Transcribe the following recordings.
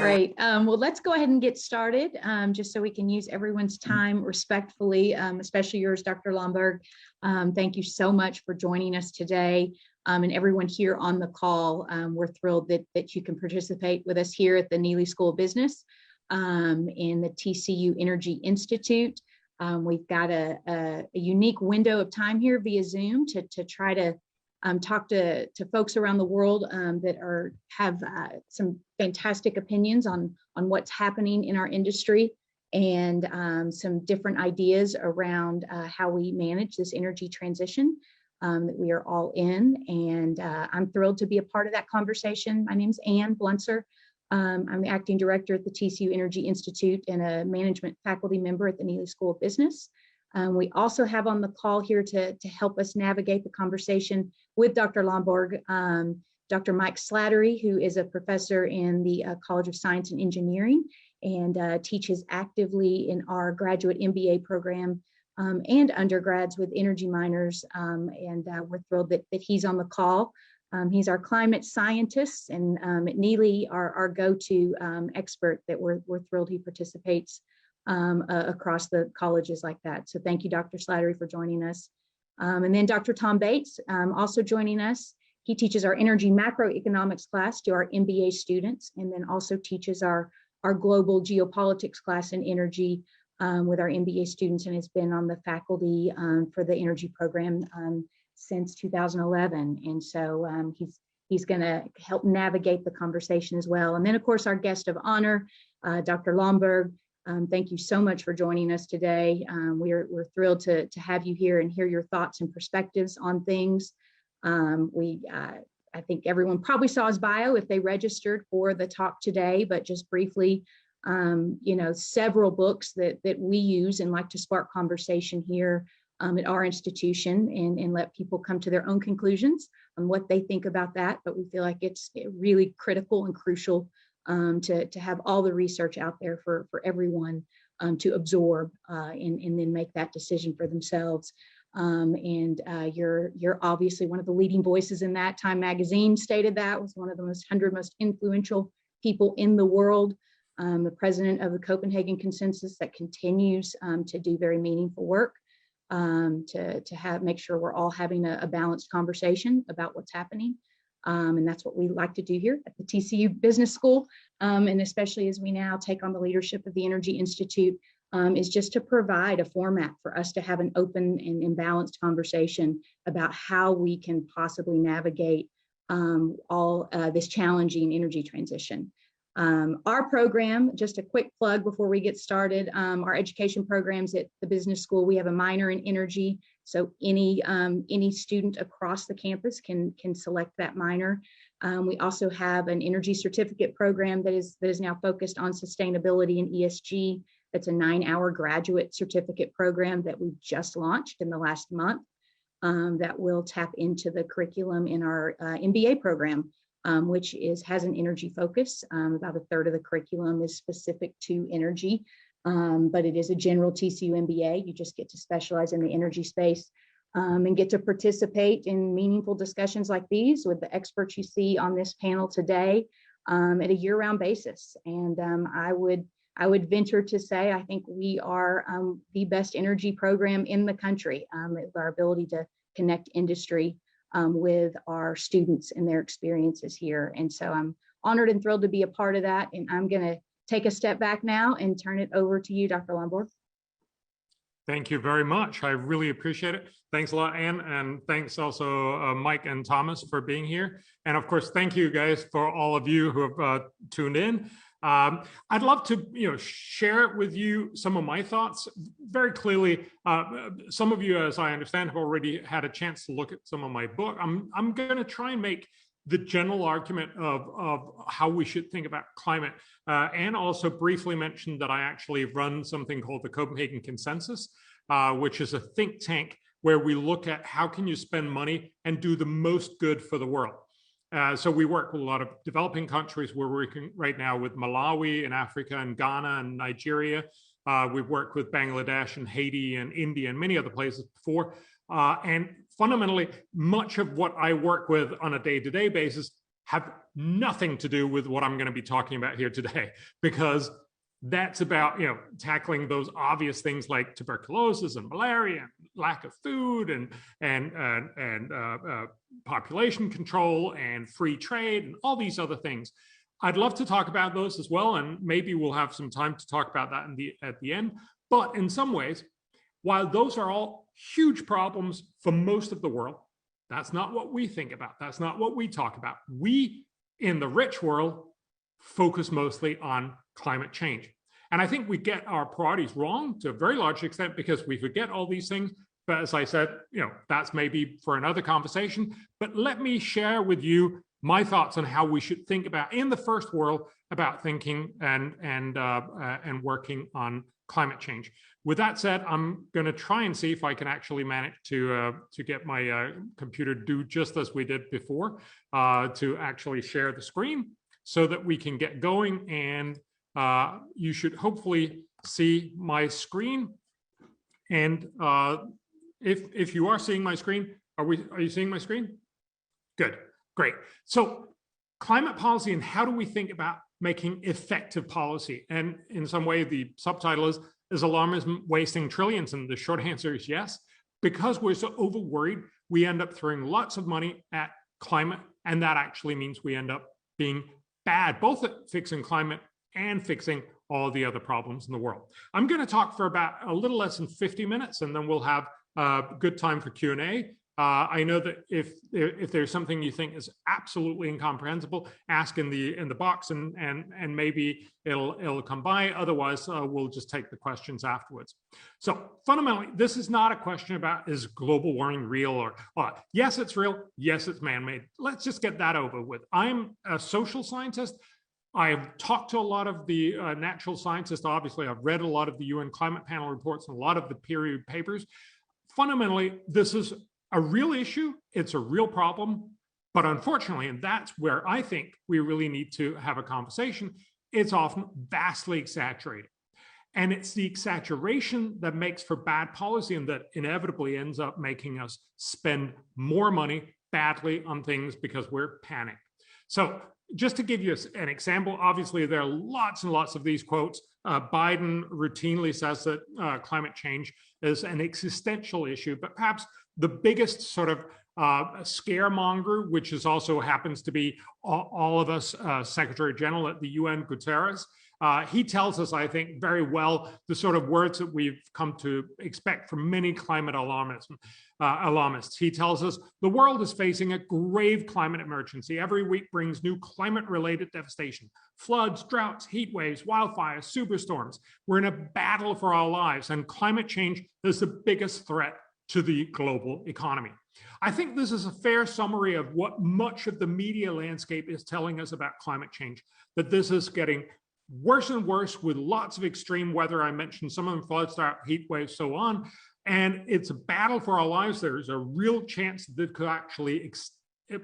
Great. Well, let's go ahead and get started, just so we can use everyone's time respectfully, especially yours, Dr. Lomborg. Thank you so much for joining us today. And everyone here on the call, we're thrilled that you can participate with us here at the Neely School of Business in the TCU Energy Institute. We've got a unique window of time here via Zoom to try to talk to folks around the world that have some fantastic opinions on what's happening in our industry and some different ideas around how we manage this energy transition that we are all in. And I'm thrilled to be a part of that conversation. My name's Ann Bluntzer. I'm the acting director at the TCU Energy Institute and a management faculty member at the Neely School of Business. We also have on the call here to help us navigate the conversation with Dr. Lomborg, Dr. Mike Slattery, who is a professor in the College of Science and Engineering and teaches actively in our graduate MBA program and undergrads with energy minors. And we're thrilled that he's on the call. He's our climate scientist and at Neely, our go-to expert that we're thrilled he participates across the colleges like that. So thank you, Dr. Slattery, for joining us. And then Dr. Tom Bates, also joining us. He teaches our energy macroeconomics class to our MBA students, and then also teaches our global geopolitics class in energy with our MBA students, and has been on the faculty for the energy program since 2011. And so he's going to help navigate the conversation as well. And then, of course, our guest of honor, Dr. Lomborg. Thank you so much for joining us today. We're thrilled to have you here and hear your thoughts and perspectives on things. I think everyone probably saw his bio if they registered for the talk today, but just briefly, several books that we use and like to spark conversation here at our institution and let people come to their own conclusions on what they think about that. But we feel like it's really critical and crucial to have all the research out there for everyone to absorb and then make that decision for themselves. You're obviously one of the leading voices in that. Time Magazine stated that was one of the 100 most influential people in the world, the president of the Copenhagen Consensus that continues to do very meaningful work to make sure we're all having a balanced conversation about what's happening. And that's what we like to do here at the TCU Business School. And especially as we now take on the leadership of the Energy Institute, is just to provide a format for us to have an open and balanced conversation about how we can possibly navigate all this challenging energy transition. Our program, just a quick plug before we get started, our education programs at the business school, we have a minor in energy. So any student across the campus can select that minor. We also have an energy certificate program that is now focused on sustainability and ESG. That's a 9-hour graduate certificate program that we just launched in the last month that will tap into the curriculum in our MBA program, which has an energy focus. About a third of the curriculum is specific to energy, but it is a general TCU MBA. You just get to specialize in the energy space and get to participate in meaningful discussions like these with the experts you see on this panel today at a year-round basis. And I would venture to say, I think we are the best energy program in the country with our ability to connect industry with our students and their experiences here. And so I'm honored and thrilled to be a part of that. And I'm going to take a step back now and turn it over to you, Dr. Lomborg. Thank you very much. I really appreciate it. Thanks a lot, Ann. And thanks also Mike and Thomas for being here. And of course, thank you guys for all of you who have tuned in. I'd love to share with you some of my thoughts. Very clearly, some of you, as I understand, have already had a chance to look at some of my book. I'm going to try and make the general argument of how we should think about climate, and also briefly mention that I actually run something called the Copenhagen Consensus, which is a think tank where we look at how can you spend money and do the most good for the world. So we work with a lot of developing countries. We're working right now with Malawi in Africa and Ghana and Nigeria. We've worked with Bangladesh and Haiti and India and many other places before. And fundamentally, much of what I work with on a day-to-day basis have nothing to do with what I'm going to be talking about here today, because that's about, tackling those obvious things like tuberculosis and malaria and lack of food and population control and free trade and all these other things. I'd love to talk about those as well, and maybe we'll have some time to talk about that at the end. But in some ways, while those are all huge problems for most of the world, that's not what we think about. That's not what we talk about. We, in the rich world, focus mostly on climate change. And I think we get our priorities wrong to a very large extent because we forget all these things. But as I said, that's maybe for another conversation. But let me share with you my thoughts on how we should think about, in the first world, about thinking and working on climate change. With that said, I'm going to try and see if I can actually manage to get my computer do just as we did before, to actually share the screen so that we can get going. And you should hopefully see my screen. And if you are seeing my screen, are you seeing my screen? Good, great. So climate policy, and how do we think about making effective policy? And in some way, the subtitle is alarmism wasting trillions? And the short answer is yes. Because we're so over worried, we end up throwing lots of money at climate, and that actually means we end up being bad, both at fixing climate and fixing all the other problems in the world. I'm going to talk for about a little less than 50 minutes, and then we'll have a good time for Q&A. I know that if there's something you think is absolutely incomprehensible, ask in the box, and maybe it'll come by. Otherwise, we'll just take the questions afterwards. So fundamentally, this is not a question about, is global warming real or yes, it's real. Yes, it's man-made. Let's just get that over with. I'm a social scientist. I've talked to a lot of the natural scientists. Obviously, I've read a lot of the UN climate panel reports and a lot of the peer-reviewed papers. Fundamentally, this is a real issue. It's a real problem. But unfortunately, and that's where I think we really need to have a conversation, it's often vastly exaggerated. And it's the exaggeration that makes for bad policy, and that inevitably ends up making us spend more money badly on things because we're panicked. So just to give you an example, obviously there are lots and lots of these quotes. Biden routinely says that climate change is an existential issue, but perhaps the biggest sort of scaremonger, which is also happens to be all of us, Secretary General at the UN, Guterres, he tells us, I think, very well the sort of words that we've come to expect from many climate alarmists. He tells us the world is facing a grave climate emergency. Every week brings new climate-related devastation: floods, droughts, heat waves, wildfires, superstorms. We're in a battle for our lives, and climate change is the biggest threat to the global economy. I think this is a fair summary of what much of the media landscape is telling us about climate change, that this is getting worse and worse with lots of extreme weather. I mentioned some of them: floods, drought, heat waves, so on. And it's a battle for our lives. There's a real chance that it could actually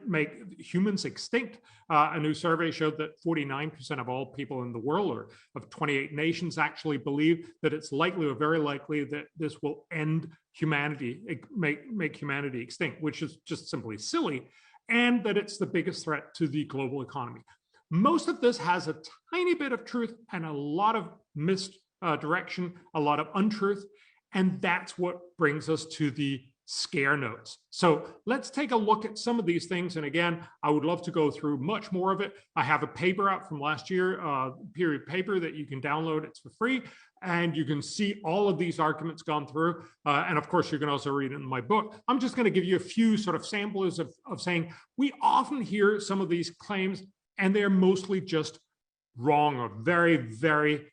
make humans extinct. A new survey showed that 49% of all people in the world, or of 28 nations, actually believe that it's likely, or very likely, that this will end humanity, make humanity extinct, which is just simply silly, and that it's the biggest threat to the global economy. Most of this has a tiny bit of truth and a lot of misdirection, a lot of untruth, and that's what brings us to the scare notes. So let's take a look at some of these things. And again, I would love to go through much more of it. I have a paper out from last year, period paper, that you can download. It's for free. And you can see all of these arguments gone through. And of course, you can also read it in my book. I'm just going to give you a few sort of samples of saying we often hear some of these claims, and they're mostly just wrong, or very, very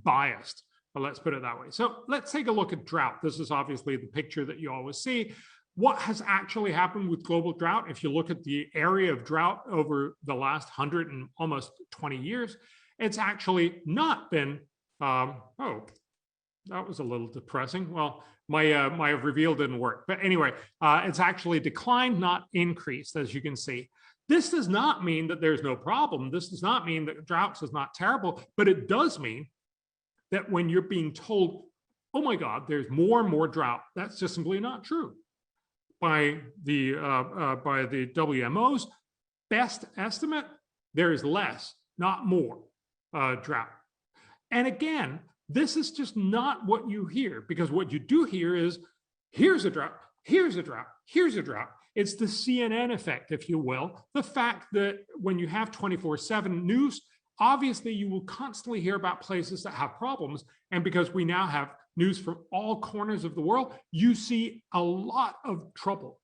biased. But let's put it that way. So let's take a look at drought. This is obviously the picture that you always see. What has actually happened with global drought? If you look at the area of drought over the last 100 and almost 20 years, it's actually not been, oh, that was a little depressing. Well, my reveal didn't work. But anyway, it's actually declined, not increased, as you can see. This does not mean that there's no problem. This does not mean that droughts is not terrible, but it does mean that when you're being told, oh my God, there's more and more drought, that's just simply not true. by the WMO's best estimate, there is less, not more, drought. And again, this is just not what you hear, because what you do hear is, here's a drought, here's a drought, here's a drought. It's the CNN effect, if you will. The fact that when you have 24/7 news, obviously you will constantly hear about places that have problems. And because we now have news from all corners of the world, you see a lot of trouble.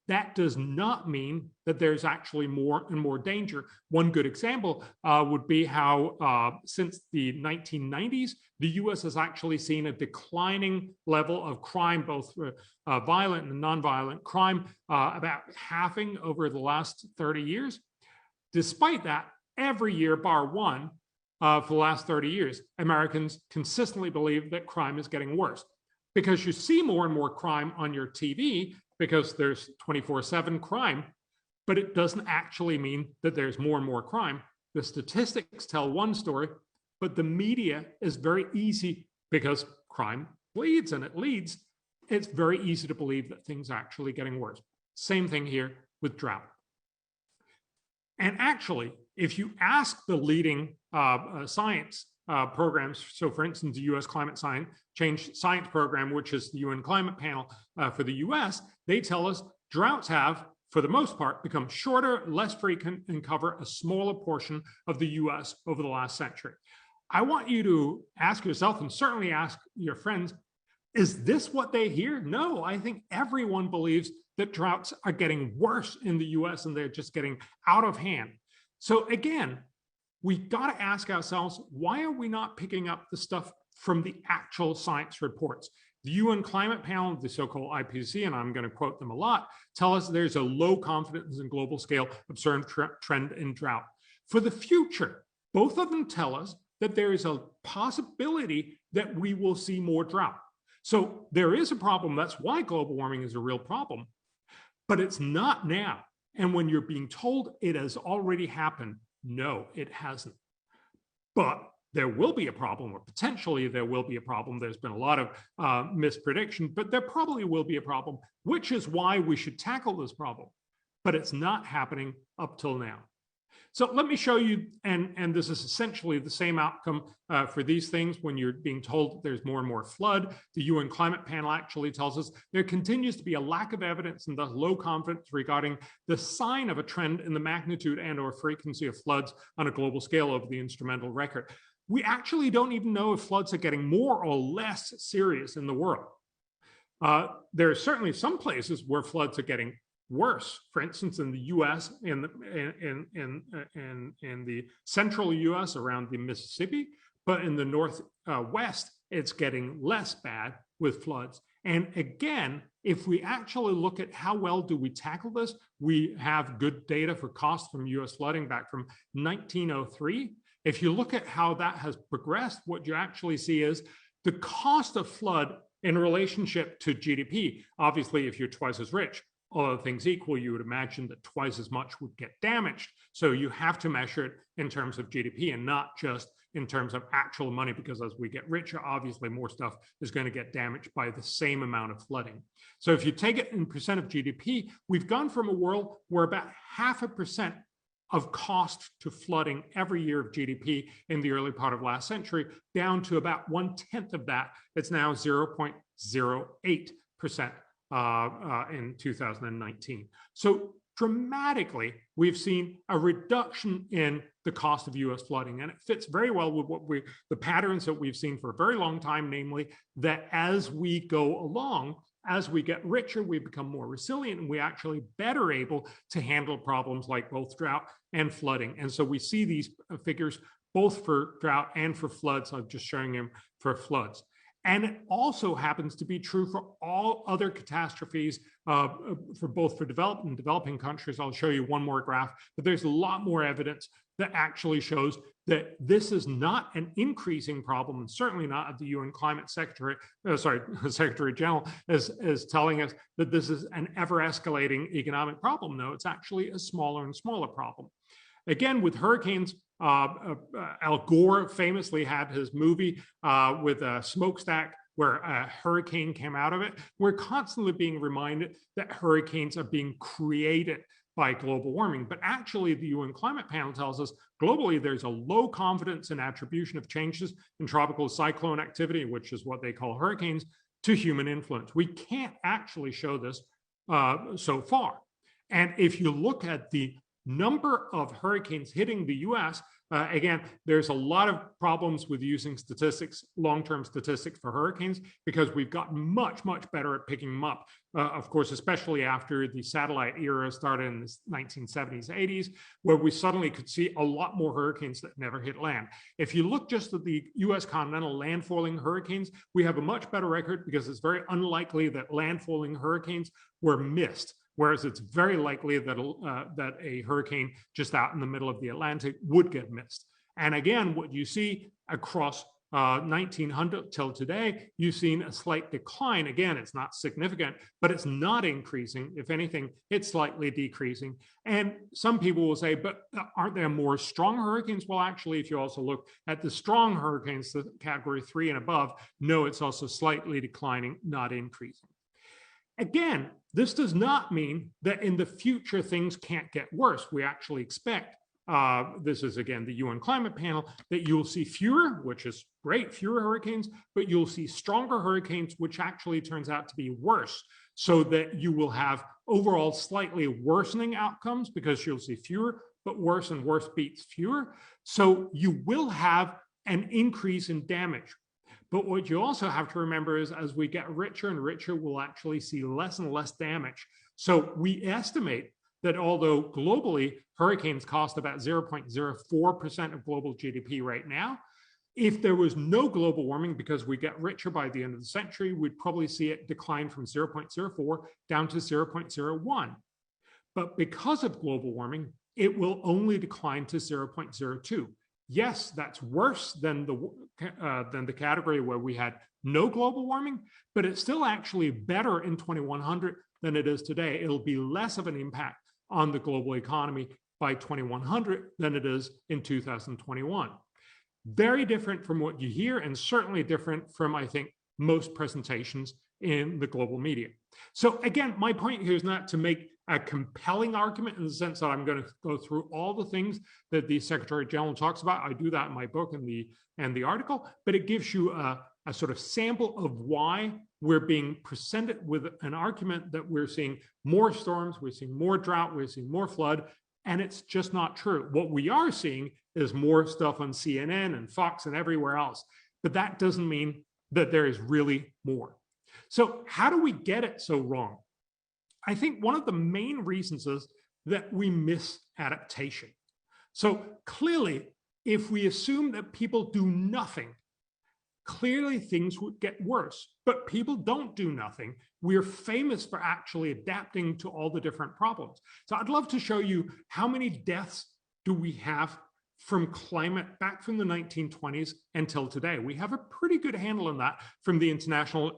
That does not mean that there's actually more and more danger. One good example would be how since the 1990s, the US has actually seen a declining level of crime, both violent and nonviolent crime, about halving over the last 30 years. Despite that, every year, bar one, for the last 30 years, Americans consistently believe that crime is getting worse. Because you see more and more crime on your TV, because there's 24/7 crime, but it doesn't actually mean that there's more and more crime. The statistics tell one story, but the media is very easy, because crime bleeds and it leads. It's very easy to believe that things are actually getting worse. Same thing here with drought. And actually, if you ask the leading science programs, so for instance, the US Climate Change Science Program, which is the UN Climate Panel for the US, they tell us droughts have, for the most part, become shorter, less frequent, and cover a smaller portion of the US over the last century. I want you to ask yourself, and certainly ask your friends, is this what they hear? No, I think everyone believes that droughts are getting worse in the US and they're just getting out of hand. So again, we've got to ask ourselves, why are we not picking up the stuff from the actual science reports? The UN Climate Panel, the so-called IPCC, and I'm going to quote them a lot, tell us there's a low confidence in global scale observed trend in drought. For the future, both of them tell us that there is a possibility that we will see more drought. So there is a problem. That's why global warming is a real problem, but it's not now. And when you're being told it has already happened, no, it hasn't. But there will be a problem, or potentially there will be a problem. There's been a lot of misprediction, but there probably will be a problem, which is why we should tackle this problem. But it's not happening up till now. So let me show you, and this is essentially the same outcome for these things when you're being told that there's more and more flood. The UN Climate Panel actually tells us there continues to be a lack of evidence and thus low confidence regarding the sign of a trend in the magnitude and or frequency of floods on a global scale over the instrumental record. We actually don't even know if floods are getting more or less serious in the world. There are certainly some places where floods are getting worse. For instance, in the U.S., in the central U.S. around the Mississippi, but in the northwest, it's getting less bad with floods. And again, if we actually look at how well do we tackle this, we have good data for costs from U.S. flooding back from 1903. If you look at how that has progressed, what you actually see is the cost of flood in relationship to GDP. Obviously, if you're twice as rich, all other things equal, you would imagine that twice as much would get damaged. So you have to measure it in terms of GDP and not just in terms of actual money, because as we get richer, obviously more stuff is going to get damaged by the same amount of flooding. So if you take it in percent of GDP, we've gone from a world where about 0.5% of cost to flooding every year of GDP in the early part of last century down to about 1/10 of that. It's now 0.08%. In 2019. So dramatically, we've seen a reduction in the cost of US flooding, and it fits very well with the patterns that we've seen for a very long time, namely that as we go along, as we get richer, we become more resilient, and we're actually better able to handle problems like both drought and flooding. And so we see these figures both for drought and for floods. I'm just showing them for floods. And it also happens to be true for all other catastrophes, for both for developed and developing countries. I'll show you one more graph, but there's a lot more evidence that actually shows that this is not an increasing problem, and certainly not at the UN Climate Secretary, Secretary General is telling us that this is an ever-escalating economic problem. No, it's actually a smaller and smaller problem. Again, with hurricanes, Al Gore famously had his movie with a smokestack where a hurricane came out of it. We're constantly being reminded that hurricanes are being created by global warming. But actually, the UN Climate Panel tells us globally there's a low confidence in attribution of changes in tropical cyclone activity, which is what they call hurricanes, to human influence. We can't actually show this so far. And if you look at the number of hurricanes hitting the US, again, there's a lot of problems with using statistics, long-term statistics for hurricanes, because we've gotten much, much better at picking them up. Of course, especially after the satellite era started in the 1970s, 80s, where we suddenly could see a lot more hurricanes that never hit land. If you look just at the US continental landfalling hurricanes, we have a much better record because it's very unlikely that landfalling hurricanes were missed. Whereas it's very likely that a hurricane just out in the middle of the Atlantic would get missed. And again, what you see across 1900 till today, you've seen a slight decline. Again, it's not significant, but it's not increasing. If anything, it's slightly decreasing. And some people will say, but aren't there more strong hurricanes? Well, actually, if you also look at the strong hurricanes, the category 3 and above, no, it's also slightly declining, not increasing. Again, this does not mean that in the future things can't get worse. We actually expect, this is again the UN Climate Panel, that you'll see fewer, which is great, fewer hurricanes, but you'll see stronger hurricanes, which actually turns out to be worse, so that you will have overall slightly worsening outcomes because you'll see fewer, but worse and worse beats fewer. So you will have an increase in damage. But what you also have to remember is as we get richer and richer, we'll actually see less and less damage. So we estimate that although globally hurricanes cost about 0.04% of global GDP right now, if there was no global warming, because we get richer by the end of the century, we'd probably see it decline from 0.04 down to 0.01. But because of global warming, it will only decline to 0.02. Yes, that's worse than the category where we had no global warming, but it's still actually better in 2100 than it is today. It'll be less of an impact on the global economy by 2100 than it is in 2021. Very different from what you hear, and certainly different from, I think, most presentations in the global media. So again, my point here is not to make a compelling argument in the sense that I'm going to go through all the things that the Secretary General talks about. I do that in my book and the article, but it gives you a sort of sample of why we're being presented with an argument that we're seeing more storms, we're seeing more drought, we're seeing more flood, and it's just not true. What we are seeing is more stuff on CNN and Fox and everywhere else, but that doesn't mean that there is really more. So how do we get it so wrong? I think one of the main reasons is that we miss adaptation. So clearly, if we assume that people do nothing, clearly things would get worse, but people don't do nothing. We're famous for actually adapting to all the different problems. So I'd love to show you how many deaths do we have from climate back from the 1920s until today. We have a pretty good handle on that from the International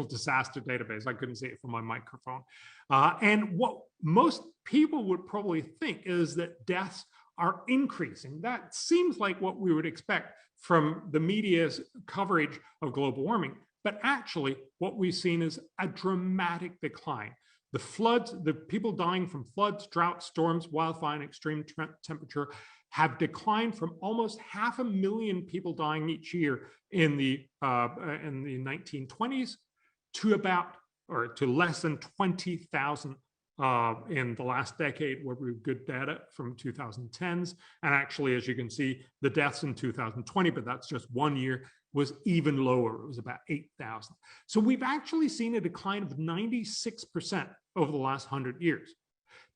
Disaster Database. I couldn't see it from my microphone. And what most people would probably think is that deaths are increasing. That seems like what we would expect from the media's coverage of global warming. But actually, what we've seen is a dramatic decline. The floods, the people dying from floods, droughts, storms, wildfire, and extreme temperature have declined from almost 500,000 people dying each year in the 1920s to less than 20,000 in the last decade, where we have good data from 2010s. And actually, as you can see, the deaths in 2020, but that's just 1 year, was even lower. It was about 8,000. So we've actually seen a decline of 96% over the last 100 years.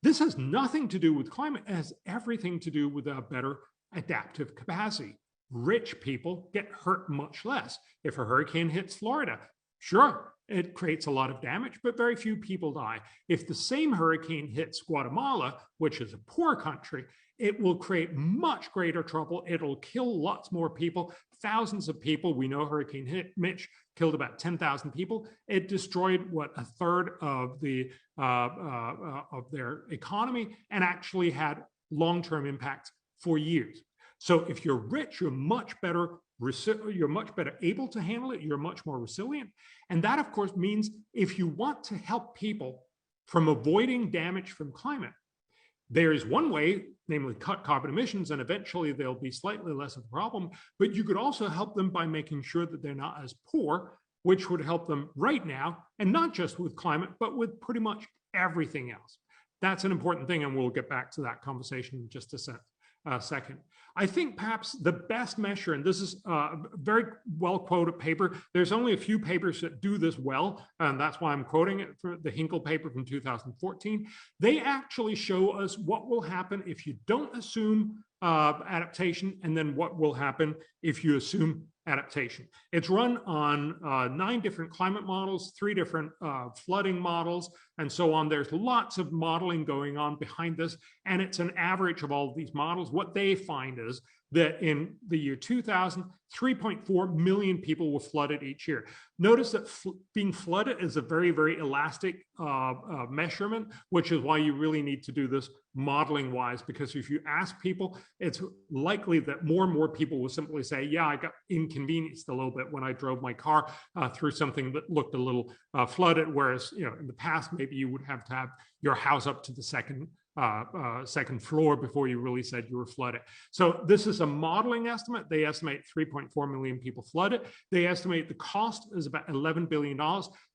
This has nothing to do with climate. It has everything to do with a better adaptive capacity. Rich people get hurt much less. If a hurricane hits Florida, sure, it creates a lot of damage, but very few people die. If the same hurricane hits Guatemala, which is a poor country, it will create much greater trouble. It'll kill lots more people, thousands of people. We know Hurricane Mitch killed about 10,000 people. It destroyed a third of their economy, and actually had long-term impacts for years. So if you're rich, you're much better able to handle it. You're much more resilient. And that, of course, means if you want to help people from avoiding damage from climate, there is one way, namely cut carbon emissions, and eventually they'll be slightly less of a problem. But you could also help them by making sure that they're not as poor, which would help them right now, and not just with climate, but with pretty much everything else. That's an important thing, and we'll get back to that conversation in just a second. I think perhaps the best measure, and this is a very well quoted paper, there's only a few papers that do this well, and that's why I'm quoting it, for the Hinkle paper from 2014. They actually show us what will happen if you don't assume adaptation, and then what will happen if you assume adaptation. It's run on 9 different climate models, 3 different flooding models, and so on. There's lots of modeling going on behind this, and it's an average of all of these models. What they find is that in the year 2000, 3.4 million people were flooded each year. Notice that being flooded is a very, very elastic measurement, which is why you really need to do this modeling wise, because if you ask people, it's likely that more and more people will simply say, yeah, I got inconvenienced a little bit when I drove my car through something that looked a little flooded, whereas in the past, maybe you would have to have your house up to the second floor before you really said you were flooded. So this is a modeling estimate. They estimate 3.4 million people flooded. They estimate the cost is about $11 billion.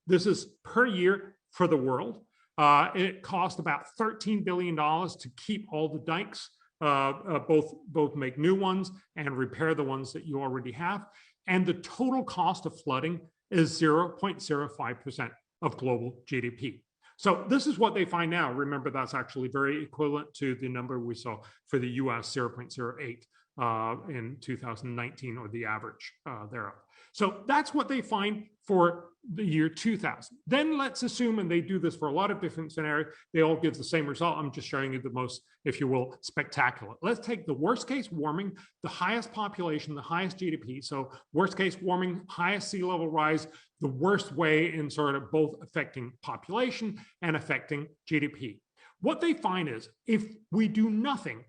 This is per year for the world. It cost about $13 billion to keep all the dikes, both make new ones and repair the ones that you already have. And the total cost of flooding is 0.05% of global GDP. So this is what they find now. Remember, that's actually very equivalent to the number we saw for the US, 0.08 in 2019, or the average thereof. So that's what they find for the year 2000. Then let's assume, and they do this for a lot of different scenarios, they all give the same result. I'm just showing you the most, if you will, spectacular. Let's take the worst case warming, the highest population, the highest GDP. So worst case warming, highest sea level rise, the worst way in sort of both affecting population and affecting GDP. What they find is if we do nothing,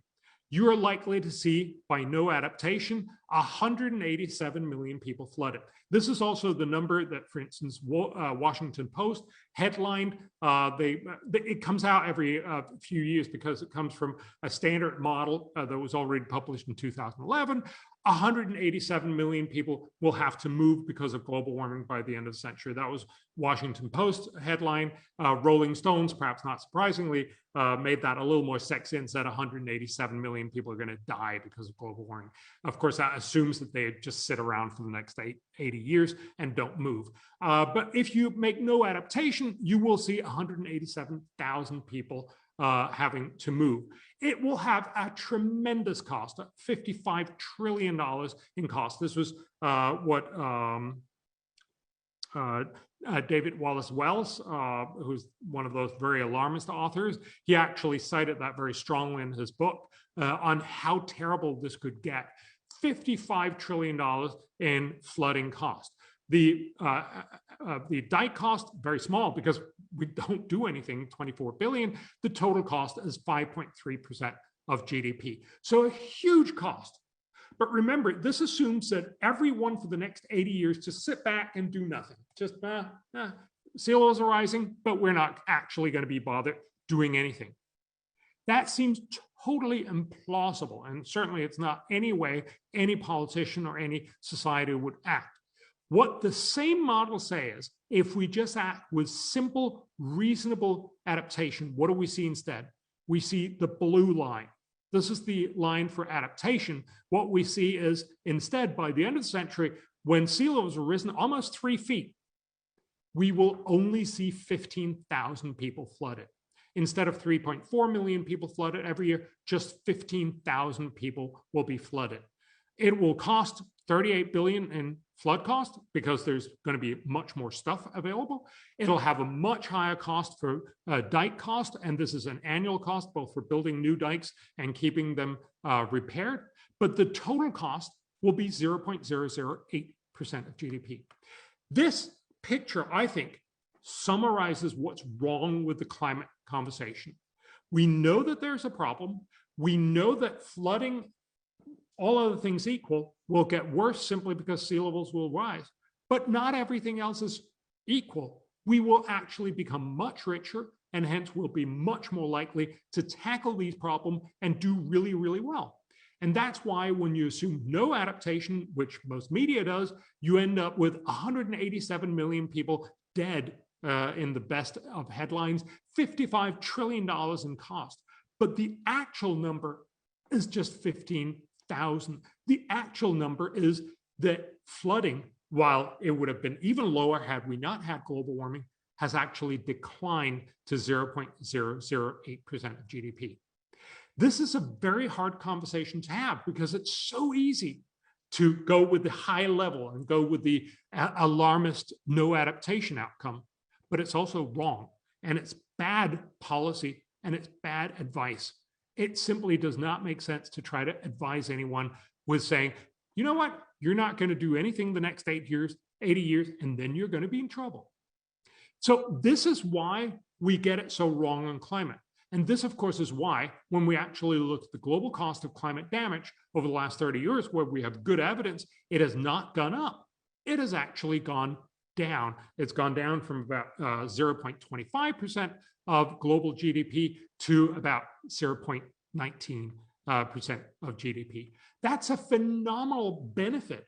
you are likely to see, by no adaptation, 187 million people flooded. This is also the number that, for instance, Washington Post headlined. It comes out every few years because it comes from a standard model that was already published in 2011. 187 million people will have to move because of global warming by the end of the century. That was Washington Post headline. Rolling Stones, perhaps not surprisingly, made that a little more sexy and said 187 million people are going to die because of global warming. Of course, that assumes that they just sit around for the next 80 years and don't move. But if you make no adaptation, you will see 187,000 people having to move. It will have a tremendous cost, $55 trillion in cost. This was what David Wallace Wells, who's one of those very alarmist authors, he actually cited that very strongly in his book on how terrible this could get. $55 trillion in flooding cost. The dike cost, very small because we don't do anything, 24 billion. The total cost is 5.3% of GDP. So a huge cost. But remember, this assumes that everyone for the next 80 years just sit back and do nothing. Just sea levels are rising, but we're not actually going to be bothered doing anything. That seems totally implausible. And certainly it's not any way any politician or any society would act. What the same models say is, if we just act with simple, reasonable adaptation, what do we see instead? We see the blue line. This is the line for adaptation. What we see is, instead, by the end of the century, when sea levels are risen almost 3 feet, we will only see 15,000 people flooded. Instead of 3.4 million people flooded every year, just 15,000 people will be flooded. It will cost 38 billion in flood cost because there's going to be much more stuff available. It'll have a much higher cost for dike cost, and this is an annual cost both for building new dikes and keeping them repaired. But the total cost will be 0.008% of GDP. This picture, I think, summarizes what's wrong with the climate conversation. We know that there's a problem. We know that flooding all other things equal, will get worse simply because sea levels will rise. But not everything else is equal. We will actually become much richer, and hence we'll be much more likely to tackle these problems and do really, really well. And that's why when you assume no adaptation, which most media does, you end up with 187 million people dead in the best of headlines, $55 trillion in cost. But the actual number is just 15,000. The actual number is that flooding, while it would have been even lower had we not had global warming, has actually declined to 0.008% of GDP. This is a very hard conversation to have because it's so easy to go with the high level and go with the alarmist no adaptation outcome, but it's also wrong, and it's bad policy, and it's bad advice. It simply does not make sense to try to advise anyone with saying, you know what, you're not going to do anything the next 8 years, 80 years, and then you're going to be in trouble. So this is why we get it so wrong on climate. And this, of course, is why when we actually look at the global cost of climate damage over the last 30 years, where we have good evidence, it has not gone up. It has actually gone down. It's gone down from about 0.25% of global GDP to about 0.19% of GDP. That's a phenomenal benefit.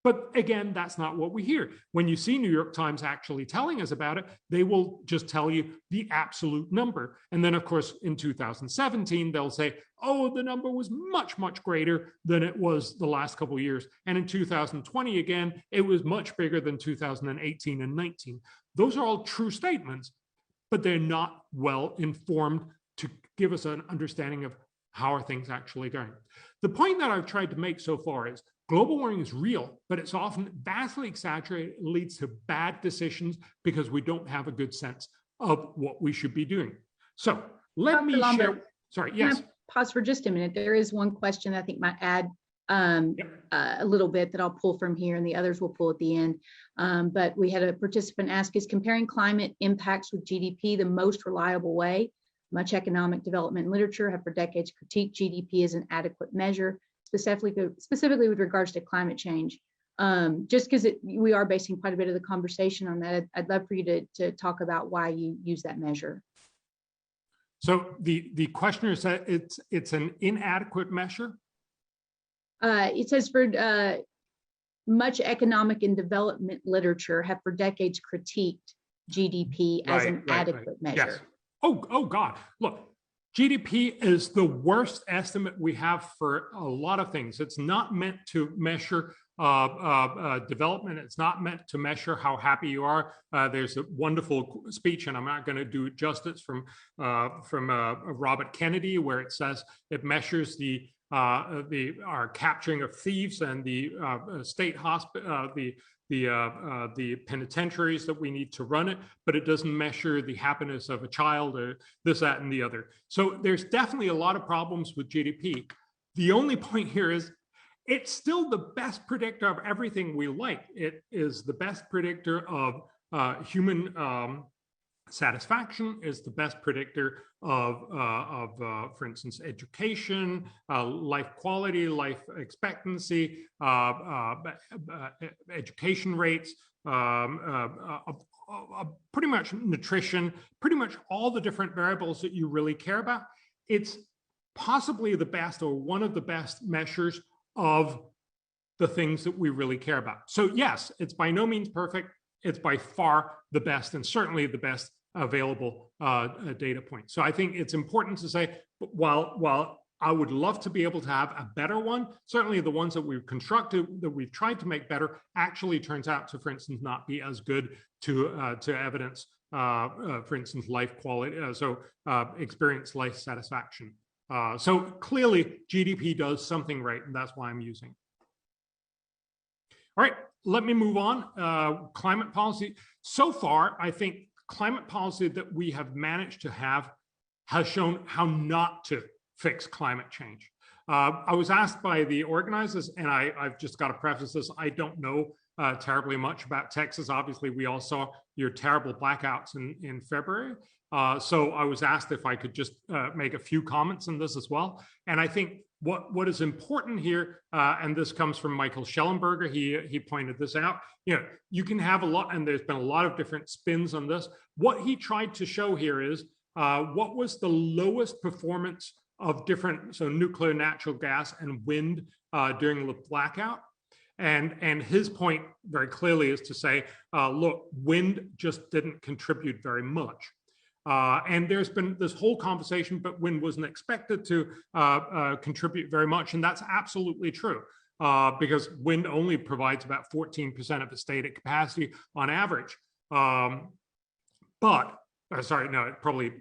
But again, that's not what we hear. When you see New York Times actually telling us about it, they will just tell you the absolute number. And then, of course, in 2017, they'll say, oh, the number was much, much greater than it was the last couple of years. And in 2020, again, it was much bigger than 2018 and 19. Those are all true statements, but they're not well informed to give us an understanding of how are things actually going. The point that I've tried to make so far is global warming is real, but it's often vastly exaggerated. It leads to bad decisions because we don't have a good sense of what we should be doing. So let me share. Sorry, yes. Can I pause for just a minute? There is one question I think might add a little bit that I'll pull from here, and the others will pull at the end. But we had a participant ask, is comparing climate impacts with GDP the most reliable way? Much economic development and literature have for decades critiqued GDP as an adequate measure, specifically with regards to climate change. Just because we are basing quite a bit of the conversation on that, I'd love for you to talk about why you use that measure. So the questioner said it's an inadequate measure? It says for much economic and development literature have for decades critiqued GDP as an adequate measure. Yes. Oh God, look, GDP is the worst estimate we have for a lot of things. It's not meant to measure development. It's not meant to measure how happy you are. There's a wonderful speech, and I'm not going to do it justice, from Robert Kennedy, where it says it measures our capturing of thieves and the state hospital, the penitentiaries that we need to run it, but it doesn't measure the happiness of a child or this, that, and the other. So there's definitely a lot of problems with GDP. The only point here is it's still the best predictor of everything we like. It is the best predictor of human satisfaction, is the best predictor of for instance, education, life quality, life expectancy, education rates, pretty much nutrition, pretty much all the different variables that you really care about. It's possibly the best or one of the best measures of the things that we really care about. So yes, it's by no means perfect. It's by far the best, and certainly the best available data point. So I think it's important to say, while I would love to be able to have a better one, certainly the ones that we've constructed, that we've tried to make better, actually turns out to, for instance, not be as good to evidence, for instance, life quality, experience life satisfaction. So clearly GDP does something right, and that's why I'm using it. All right, let me move on. Climate policy. So far, I think climate policy that we have managed to have has shown how not to fix climate change. I was asked by the organizers, and I've just got to preface this, I don't know terribly much about Texas. Obviously, we all saw your terrible blackouts in February. So I was asked if I could just make a few comments on this as well. And I think what is important here, and this comes from Michael Schellenberger, he pointed this out, you can have a lot, and there's been a lot of different spins on this. What he tried to show here is what was the lowest performance of different, so nuclear, natural gas, and wind during the blackout. And his point very clearly is to say, look, wind just didn't contribute very much. And there's been this whole conversation, but wind wasn't expected to contribute very much. And that's absolutely true, because wind only provides about 14% of its stated capacity on average. It probably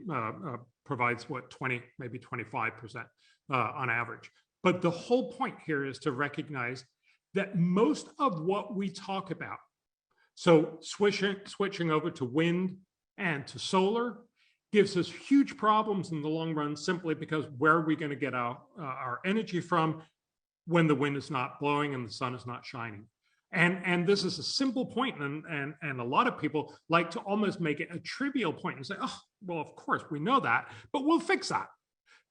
provides what, 20, maybe 25% on average. But the whole point here is to recognize that most of what we talk about, so switching over to wind and to solar, gives us huge problems in the long run, simply because where are we going to get our energy from when the wind is not blowing and the sun is not shining? And this is a simple point, and a lot of people like to almost make it a trivial point and say, oh, well, of course, we know that, but we'll fix that.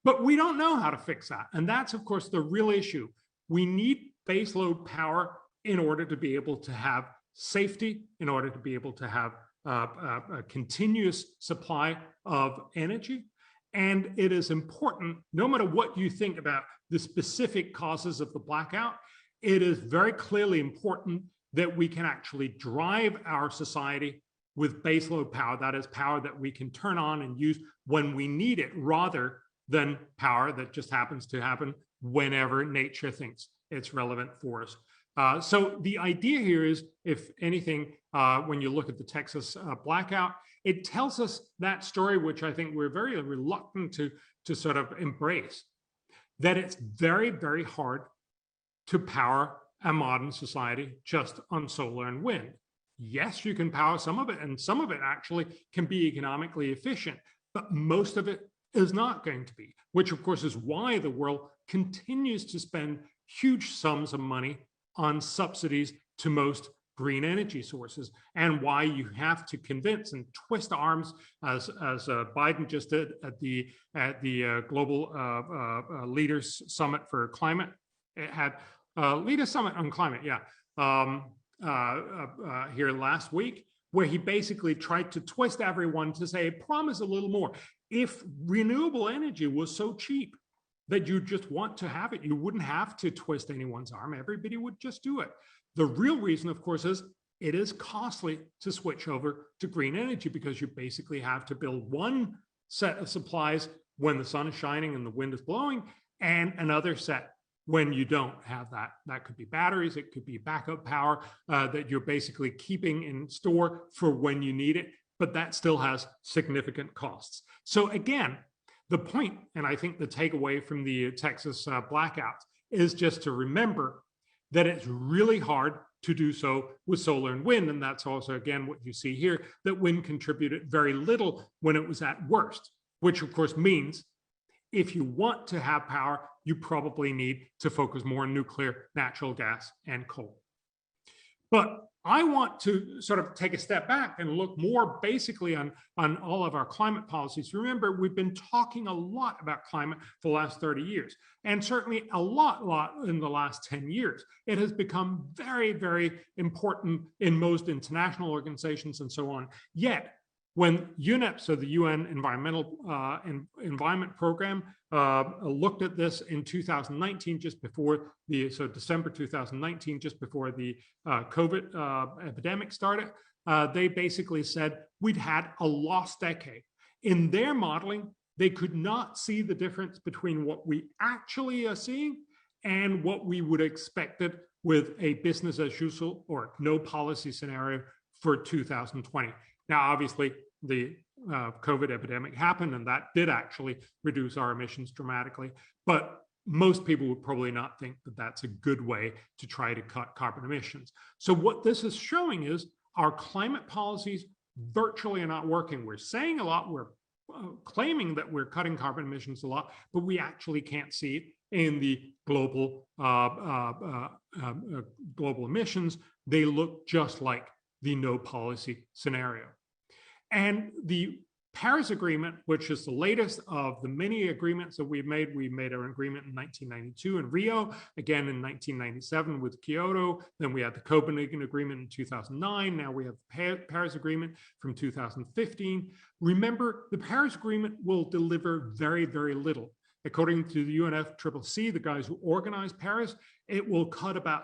But we don't know how to fix that. And that's, of course, the real issue. We need baseload power in order to be able to have safety, in order to be able to have a continuous supply of energy. And it is important, no matter what you think about the specific causes of the blackout, it is very clearly important that we can actually drive our society with baseload power. That is power that we can turn on and use when we need it, rather than power that just happens to happen whenever nature thinks it's relevant for us. So the idea here is, if anything, when you look at the Texas blackout, it tells us that story, which I think we're very reluctant to sort of embrace, that it's very, very hard to power a modern society just on solar and wind. Yes, you can power some of it, and some of it actually can be economically efficient, but most of it is not going to be, which of course is why the world continues to spend huge sums of money on subsidies to most green energy sources, and why you have to convince and twist arms, as Biden just did at the Global Leaders Summit for Climate. It had Leaders Summit on Climate, here last week, where he basically tried to twist everyone to say, promise a little more. If renewable energy was so cheap that you just want to have it, you wouldn't have to twist anyone's arm. Everybody would just do it. The real reason, of course, is it is costly to switch over to green energy, because you basically have to build one set of supplies when the sun is shining and the wind is blowing, and another set when you don't have that. That could be batteries, it could be backup power that you're basically keeping in store for when you need it, but that still has significant costs. So again, the point, and I think the takeaway from the Texas blackouts, is just to remember that it's really hard to do so with solar and wind. And that's also, again, what you see here, that wind contributed very little when it was at worst, which of course means if you want to have power, you probably need to focus more on nuclear, natural gas, and coal. But I want to sort of take a step back and look more basically on all of our climate policies. Remember, we've been talking a lot about climate for the last 30 years, and certainly a lot in the last 10 years. It has become very, very important in most international organizations and so on. Yet, when UNEP, so the UN Environment Program, looked at this in 2019, just before December 2019, just before the COVID epidemic started, they basically said we'd had a lost decade. In their modeling, they could not see the difference between what we actually are seeing and what we would have expected with a business as usual or no policy scenario for 2020. Now, obviously, the COVID epidemic happened, and that did actually reduce our emissions dramatically. But most people would probably not think that that's a good way to try to cut carbon emissions. So what this is showing is our climate policies virtually are not working. We're saying a lot, we're claiming that we're cutting carbon emissions a lot, but we actually can't see it in the global emissions. They look just like the no policy scenario. And the Paris Agreement, which is the latest of the many agreements that we've made. We made an agreement in 1992 in Rio, again in 1997 with Kyoto. Then we had the Copenhagen Agreement in 2009. Now we have the Paris Agreement from 2015. Remember, the Paris Agreement will deliver very, very little. According to the UNFCCC, the guys who organized Paris, it will cut about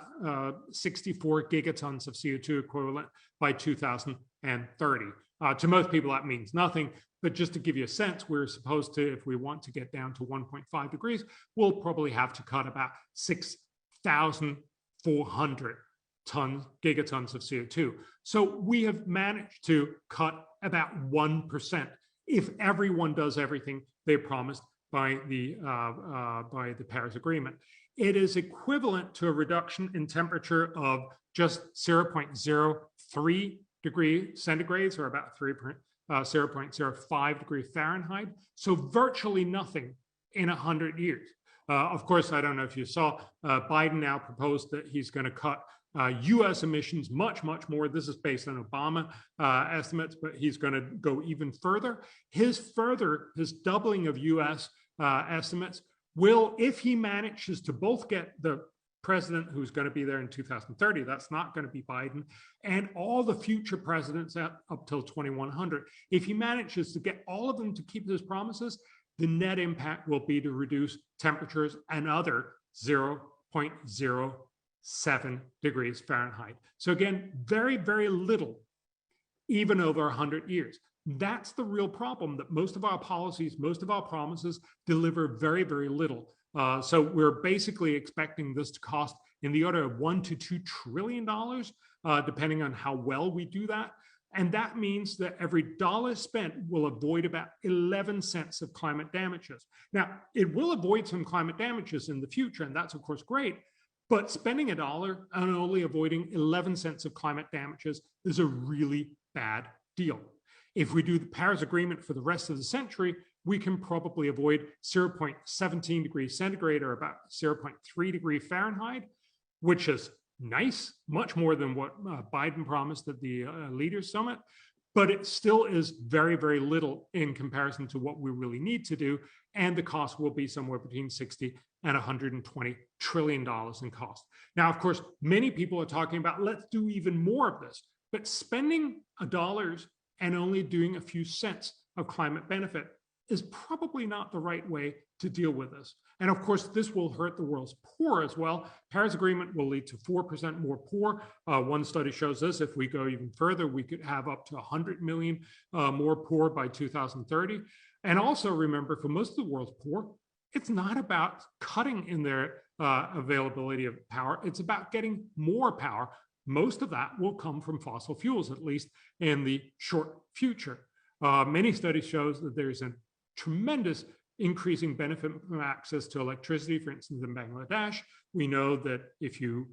64 gigatons of CO2 equivalent by 2030. To most people, that means nothing. But just to give you a sense, we're supposed to, if we want to get down to 1.5 degrees, we'll probably have to cut about 6,400 gigatons of CO2. So we have managed to cut about 1% if everyone does everything they promised by the Paris Agreement. It is equivalent to a reduction in temperature of just 0.03 degrees centigrade, or about 0.05 degrees Fahrenheit. So virtually nothing in 100 years. Of course, I don't know if you saw, Biden now proposed that he's going to cut US emissions much, much more. This is based on Obama estimates, but he's going to go even further. His doubling of US estimates will, if he manages to both get the president who's going to be there in 2030, that's not going to be Biden, and all the future presidents up till 2100, if he manages to get all of them to keep his promises, the net impact will be to reduce temperatures another 0.07 degrees Fahrenheit. So again, very, very little, even over 100 years. That's the real problem, that most of our policies, most of our promises deliver very, very little. So we're basically expecting this to cost in the order of $1 to $2 trillion, depending on how well we do that. And that means that every dollar spent will avoid about 11 cents of climate damages. Now, it will avoid some climate damages in the future, and that's of course great, but spending a dollar and only avoiding 11 cents of climate damages is a really bad deal. If we do the Paris Agreement for the rest of the century, we can probably avoid 0.17 degrees centigrade, or about 0.3 degrees Fahrenheit, which is nice, much more than what Biden promised at the Leaders Summit, but it still is very, very little in comparison to what we really need to do, and the cost will be somewhere between 60 and $120 trillion in cost. Now, of course, many people are talking about, let's do even more of this, but spending dollars and only doing a few cents of climate benefit is probably not the right way to deal with this. And of course, this will hurt the world's poor as well. Paris Agreement will lead to 4% more poor. One study shows this. If we go even further, we could have up to 100 million more poor by 2030. And also remember, for most of the world's poor, it's not about cutting in their availability of power. It's about getting more power. Most of that will come from fossil fuels, at least in the short future. Many studies show that there's a tremendous increasing benefit from access to electricity. For instance, in Bangladesh, we know that if you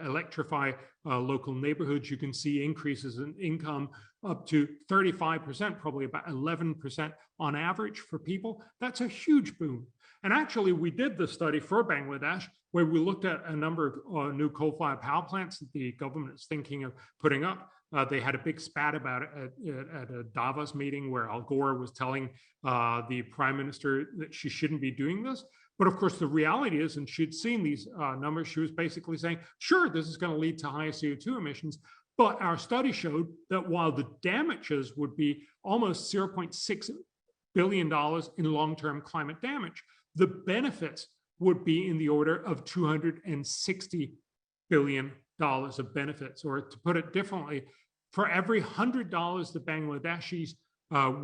electrify local neighborhoods, you can see increases in income up to 35%, probably about 11% on average for people. That's a huge boom. And actually, we did the study for Bangladesh, where we looked at a number of new coal-fired power plants that the government is thinking of putting up. They had a big spat about it at a Davos meeting where Al Gore was telling the prime minister that she shouldn't be doing this. But of course, the reality is, and she'd seen these numbers, she was basically saying, sure, this is going to lead to higher CO2 emissions. But our study showed that while the damages would be almost $0.6 billion in long-term climate damage, the benefits would be in the order of $260 billion of benefits. Or to put it differently, for every $100 the Bangladeshis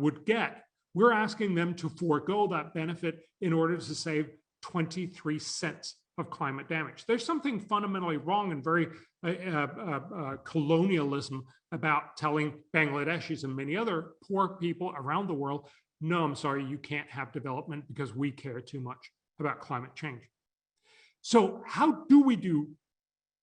would get, we're asking them to forego that benefit in order to save 23 cents of climate damage. There's something fundamentally wrong and very colonialism about telling Bangladeshis and many other poor people around the world, no, I'm sorry, you can't have development because we care too much about climate change. So how do we do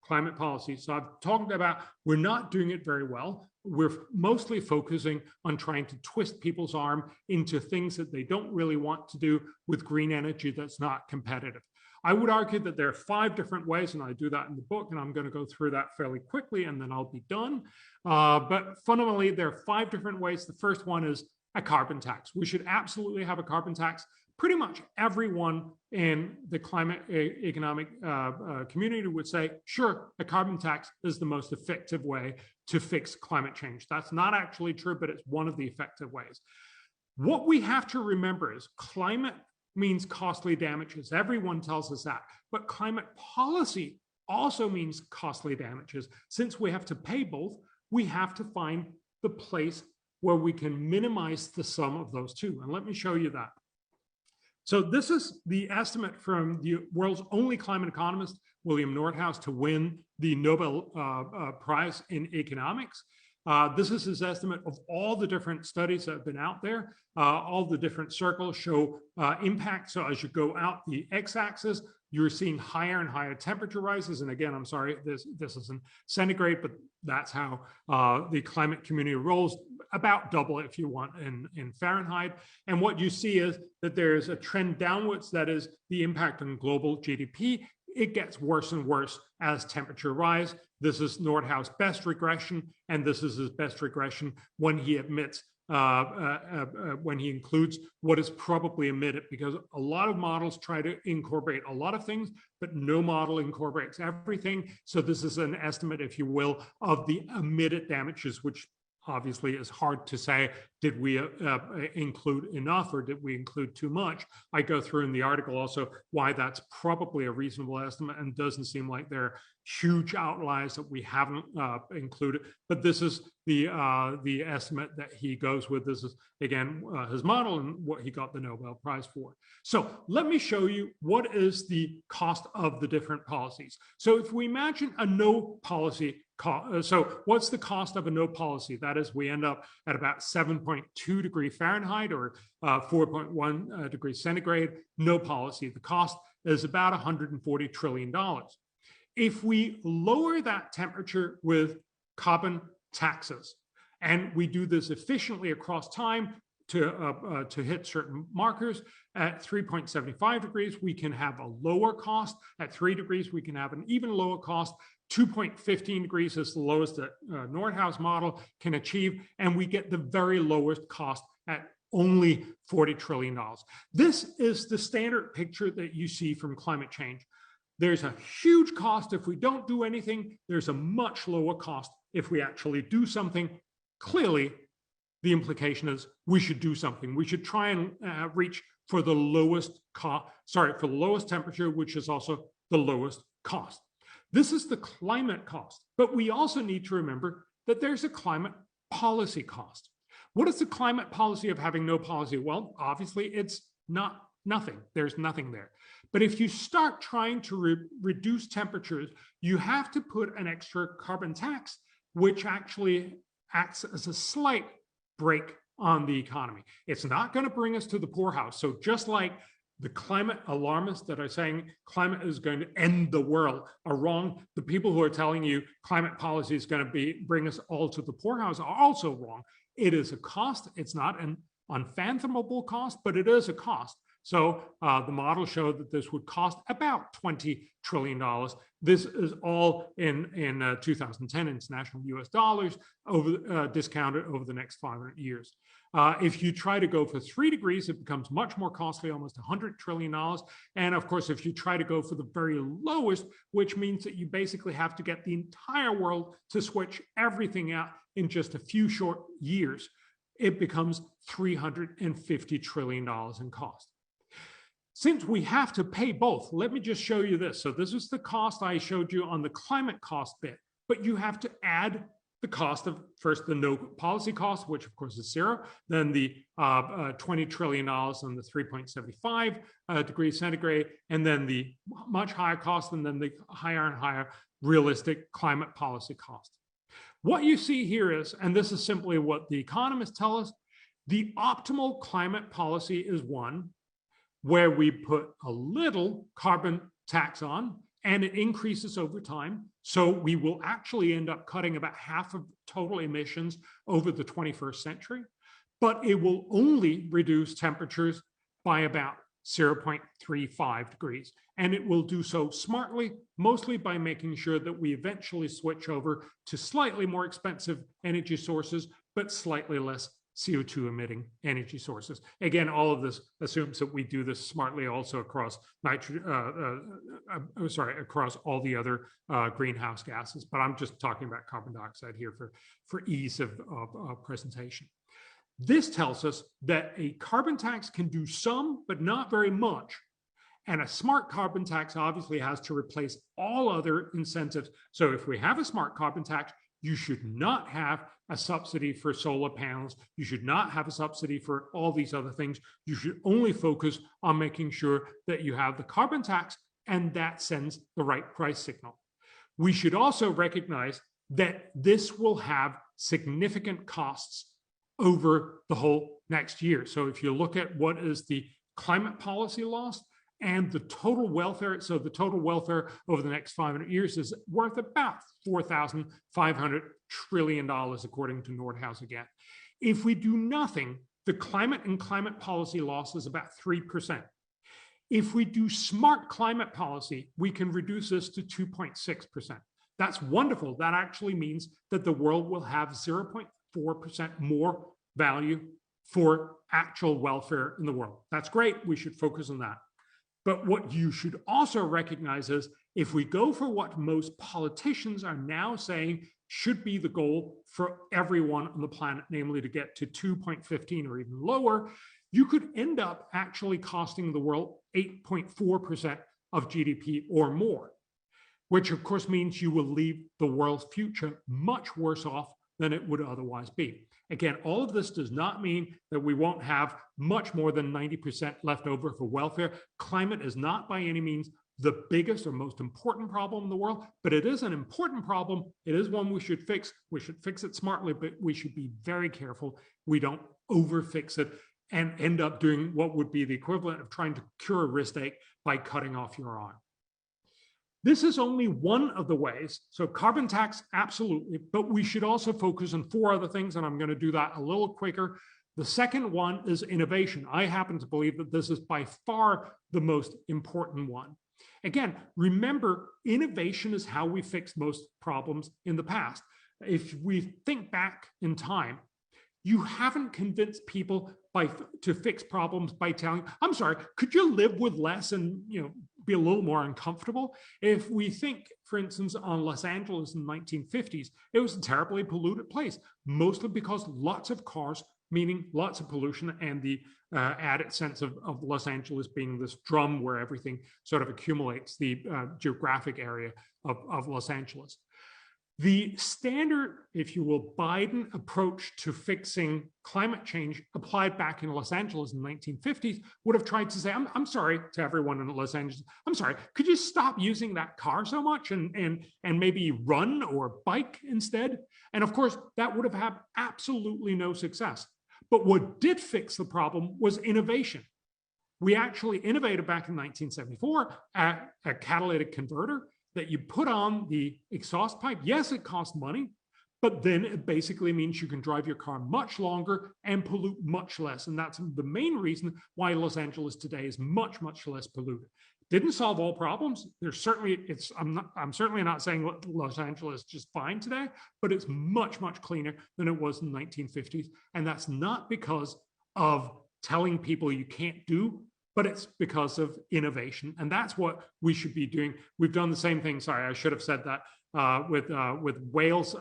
climate policy? So I've talked about we're not doing it very well. We're mostly focusing on trying to twist people's arm into things that they don't really want to do with green energy that's not competitive. I would argue that there are 5 different ways, and I do that in the book, and I'm going to go through that fairly quickly, and then I'll be done. But fundamentally, there are 5 different ways. The first one is a carbon tax. We should absolutely have a carbon tax. Pretty much everyone in the climate economic community would say, sure, a carbon tax is the most effective way to fix climate change. That's not actually true, but it's one of the effective ways. What we have to remember is climate means costly damages. Everyone tells us that. But climate policy also means costly damages. Since we have to pay both, we have to find the place where we can minimize the sum of those two. And let me show you that. So this is the estimate from the world's only climate economist, William Nordhaus, to win the Nobel Prize in economics. This is his estimate of all the different studies that have been out there. All the different circles show impact. So as you go out the x-axis, you're seeing higher and higher temperature rises. And again, I'm sorry, this isn't centigrade, but that's how the climate community rolls, about double if you want in Fahrenheit. And what you see is that there's a trend downwards, that is the impact on global GDP. It gets worse and worse as temperature rise. This is Nordhaus' best regression, and this is his best regression when he admits, when he includes what is probably emitted, because a lot of models try to incorporate a lot of things, but no model incorporates everything. So this is an estimate, if you will, of the emitted damages, which obviously is hard to say, did we include enough or did we include too much? I go through in the article also why that's probably a reasonable estimate and doesn't seem like there are huge outliers that we haven't included. But this is the estimate that he goes with. This is, again, his model and what he got the Nobel Prize for. So let me show you what is the cost of the different policies. So if we imagine a no policy, so what's the cost of a no policy? That is, we end up at about 7.2 degrees Fahrenheit or 4.1 degrees centigrade, no policy. The cost is about $140 trillion. If we lower that temperature with carbon taxes, and we do this efficiently across time to hit certain markers, at 3.75 degrees, we can have a lower cost. At 3 degrees, we can have an even lower cost. 2.15 degrees is the lowest that Nordhaus model can achieve, and we get the very lowest cost at only $40 trillion. This is the standard picture that you see from climate change. There's a huge cost if we don't do anything. There's a much lower cost if we actually do something. Clearly, the implication is we should do something. We should try and reach for the lowest for the lowest temperature, which is also the lowest cost. This is the climate cost, but we also need to remember that there's a climate policy cost. What is the climate policy of having no policy? Well, obviously it's nothing. There's nothing there. But if you start trying to reduce temperatures, you have to put an extra carbon tax, which actually acts as a slight brake on the economy. It's not going to bring us to the poorhouse. So just like the climate alarmists that are saying climate is going to end the world are wrong, the people who are telling you climate policy is going to bring us all to the poorhouse are also wrong. It is a cost. It's not an unfathomable cost, but it is a cost. So the model showed that this would cost about $20 trillion. This is all in 2010 international US dollars, discounted over the next 500 years. If you try to go for 3 degrees, it becomes much more costly, almost $100 trillion. And of course, if you try to go for the very lowest, which means that you basically have to get the entire world to switch everything out in just a few short years, it becomes $350 trillion in cost. Since we have to pay both, let me just show you this. So this is the cost I showed you on the climate cost bit, but you have to add the cost of first the no policy cost, which of course is zero, then the $20 trillion on the 3.75 degrees centigrade, and then the much higher cost, and then the higher and higher realistic climate policy cost. What you see here is, and this is simply what the economists tell us, the optimal climate policy is one where we put a little carbon tax on and it increases over time. So we will actually end up cutting about half of total emissions over the 21st century, but it will only reduce temperatures by about 0.35 degrees. And it will do so smartly, mostly by making sure that we eventually switch over to slightly more expensive energy sources, but slightly less CO2 emitting energy sources. Again, all of this assumes that we do this smartly also across across all the other greenhouse gases, but I'm just talking about carbon dioxide here for ease of presentation. This tells us that a carbon tax can do some, but not very much. And a smart carbon tax obviously has to replace all other incentives. So if we have a smart carbon tax, you should not have a subsidy for solar panels. You should not have a subsidy for all these other things. You should only focus on making sure that you have the carbon tax and that sends the right price signal. We should also recognize that this will have significant costs over the whole next year. So if you look at what is the climate policy loss and the total welfare, so the total welfare over the next 500 years is worth about $4,500 trillion, according to Nordhaus again. If we do nothing, the climate and climate policy loss is about 3%. If we do smart climate policy, we can reduce this to 2.6%. That's wonderful. That actually means that the world will have 0.4% more value for actual welfare in the world. That's great. We should focus on that. But what you should also recognize is if we go for what most politicians are now saying should be the goal for everyone on the planet, namely to get to 2.15 or even lower, you could end up actually costing the world 8.4% of GDP or more, which of course means you will leave the world's future much worse off than it would otherwise be. Again, all of this does not mean that we won't have much more than 90% left over for welfare. Climate is not by any means the biggest or most important problem in the world, but it is an important problem. It is one we should fix. We should fix it smartly, but we should be very careful we don't overfix it and end up doing what would be the equivalent of trying to cure a wrist ache by cutting off your arm. This is only one of the ways. So carbon tax, absolutely, but we should also focus on 4 other things, and I'm going to do that a little quicker. The second one is innovation. I happen to believe that this is by far the most important one. Again, remember, innovation is how we fixed most problems in the past. If we think back in time, you haven't convinced people to fix problems by telling, I'm sorry, could you live with less and be a little more uncomfortable? If we think, for instance, on Los Angeles in the 1950s, it was a terribly polluted place, mostly because lots of cars, meaning lots of pollution, and the added sense of Los Angeles being this drum where everything sort of accumulates, the geographic area of Los Angeles. The standard, if you will, Biden approach to fixing climate change applied back in Los Angeles in the 1950s would have tried to say, I'm sorry to everyone in Los Angeles, I'm sorry, could you stop using that car so much and maybe run or bike instead? And of course, that would have had absolutely no success. But what did fix the problem was innovation. We actually innovated back in 1974 a catalytic converter that you put on the exhaust pipe. Yes, it costs money, but then it basically means you can drive your car much longer and pollute much less. And that's the main reason why Los Angeles today is much, much less polluted. Didn't solve all problems. There's certainly, I'm certainly not saying Los Angeles is just fine today, but it's much, much cleaner than it was in the 1950s. And that's not because of telling people you can't do, but it's because of innovation. And that's what we should be doing. We've done the same thing. Sorry, I should have said that with whales.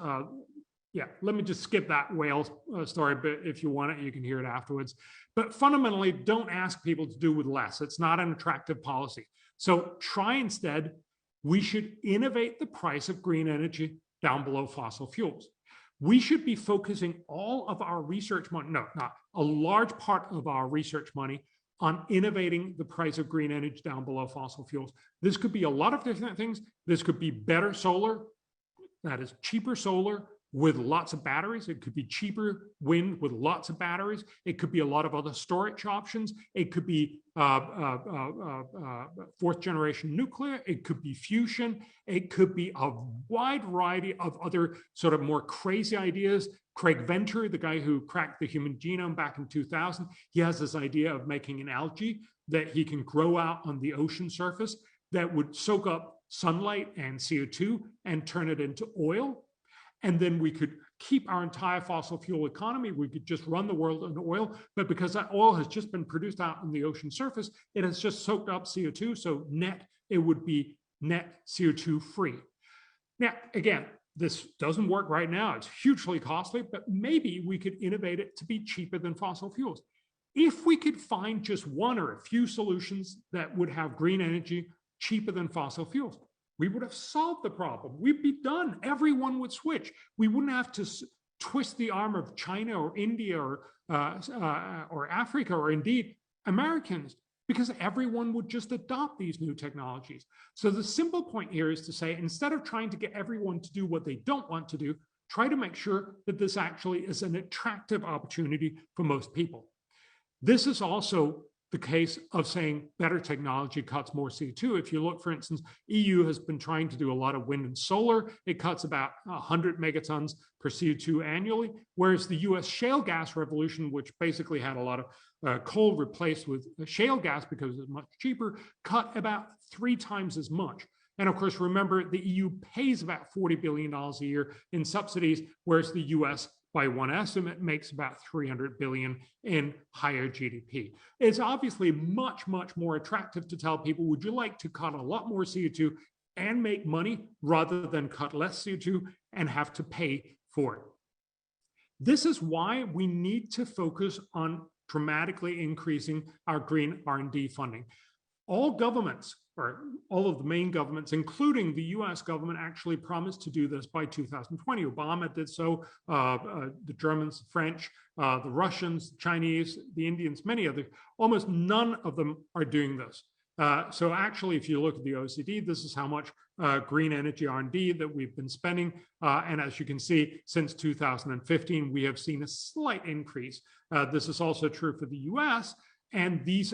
Yeah, let me just skip that whale story, but if you want it, you can hear it afterwards. But fundamentally, don't ask people to do with less. It's not an attractive policy. So try instead, we should innovate the price of green energy down below fossil fuels. We should be focusing all of our research money, no, not a large part of our research money on innovating the price of green energy down below fossil fuels. This could be a lot of different things. This could be better solar, that is cheaper solar with lots of batteries. It could be cheaper wind with lots of batteries. It could be a lot of other storage options. It could be fourth generation nuclear. It could be fusion. It could be a wide variety of other sort of more crazy ideas. Craig Venter, the guy who cracked the human genome back in 2000, he has this idea of making an algae that he can grow out on the ocean surface that would soak up sunlight and CO2 and turn it into oil. and then we could keep our entire fossil fuel economy. We could just run the world on oil, but because that oil has just been produced out on the ocean surface, it has just soaked up CO2. So net, it would be net CO2 free. Now, again, this doesn't work right now. It's hugely costly, but maybe we could innovate it to be cheaper than fossil fuels. If we could find just one or a few solutions that would have green energy cheaper than fossil fuels, we would have solved the problem. We'd be done. Everyone would switch. We wouldn't have to twist the arm of China or India or Africa or indeed Americans, because everyone would just adopt these new technologies. So the simple point here is to say, instead of trying to get everyone to do what they don't want to do, try to make sure that this actually is an attractive opportunity for most people. This is also the case of saying better technology cuts more CO2. If you look, for instance, EU has been trying to do a lot of wind and solar. It cuts about 100 megatons per CO2 annually, whereas the US shale gas revolution, which basically had a lot of coal replaced with shale gas because it's much cheaper, cut about 3 times as much. And of course, remember, the EU pays about $40 billion a year in subsidies, whereas the US, by one estimate, makes about 300 billion in higher GDP. It's obviously much, much more attractive to tell people, would you like to cut a lot more CO2 and make money rather than cut less CO2 and have to pay for it? This is why we need to focus on dramatically increasing our green R&D funding. All governments, or all of the main governments, including the US government, actually promised to do this by 2020. Obama did so, the Germans, the French, the Russians, the Chinese, the Indians, many others. Almost none of them are doing this. So actually, if you look at the OECD, this is how much green energy R&D that we've been spending. And as you can see, since 2015, we have seen a slight increase. This is also true for the US. And this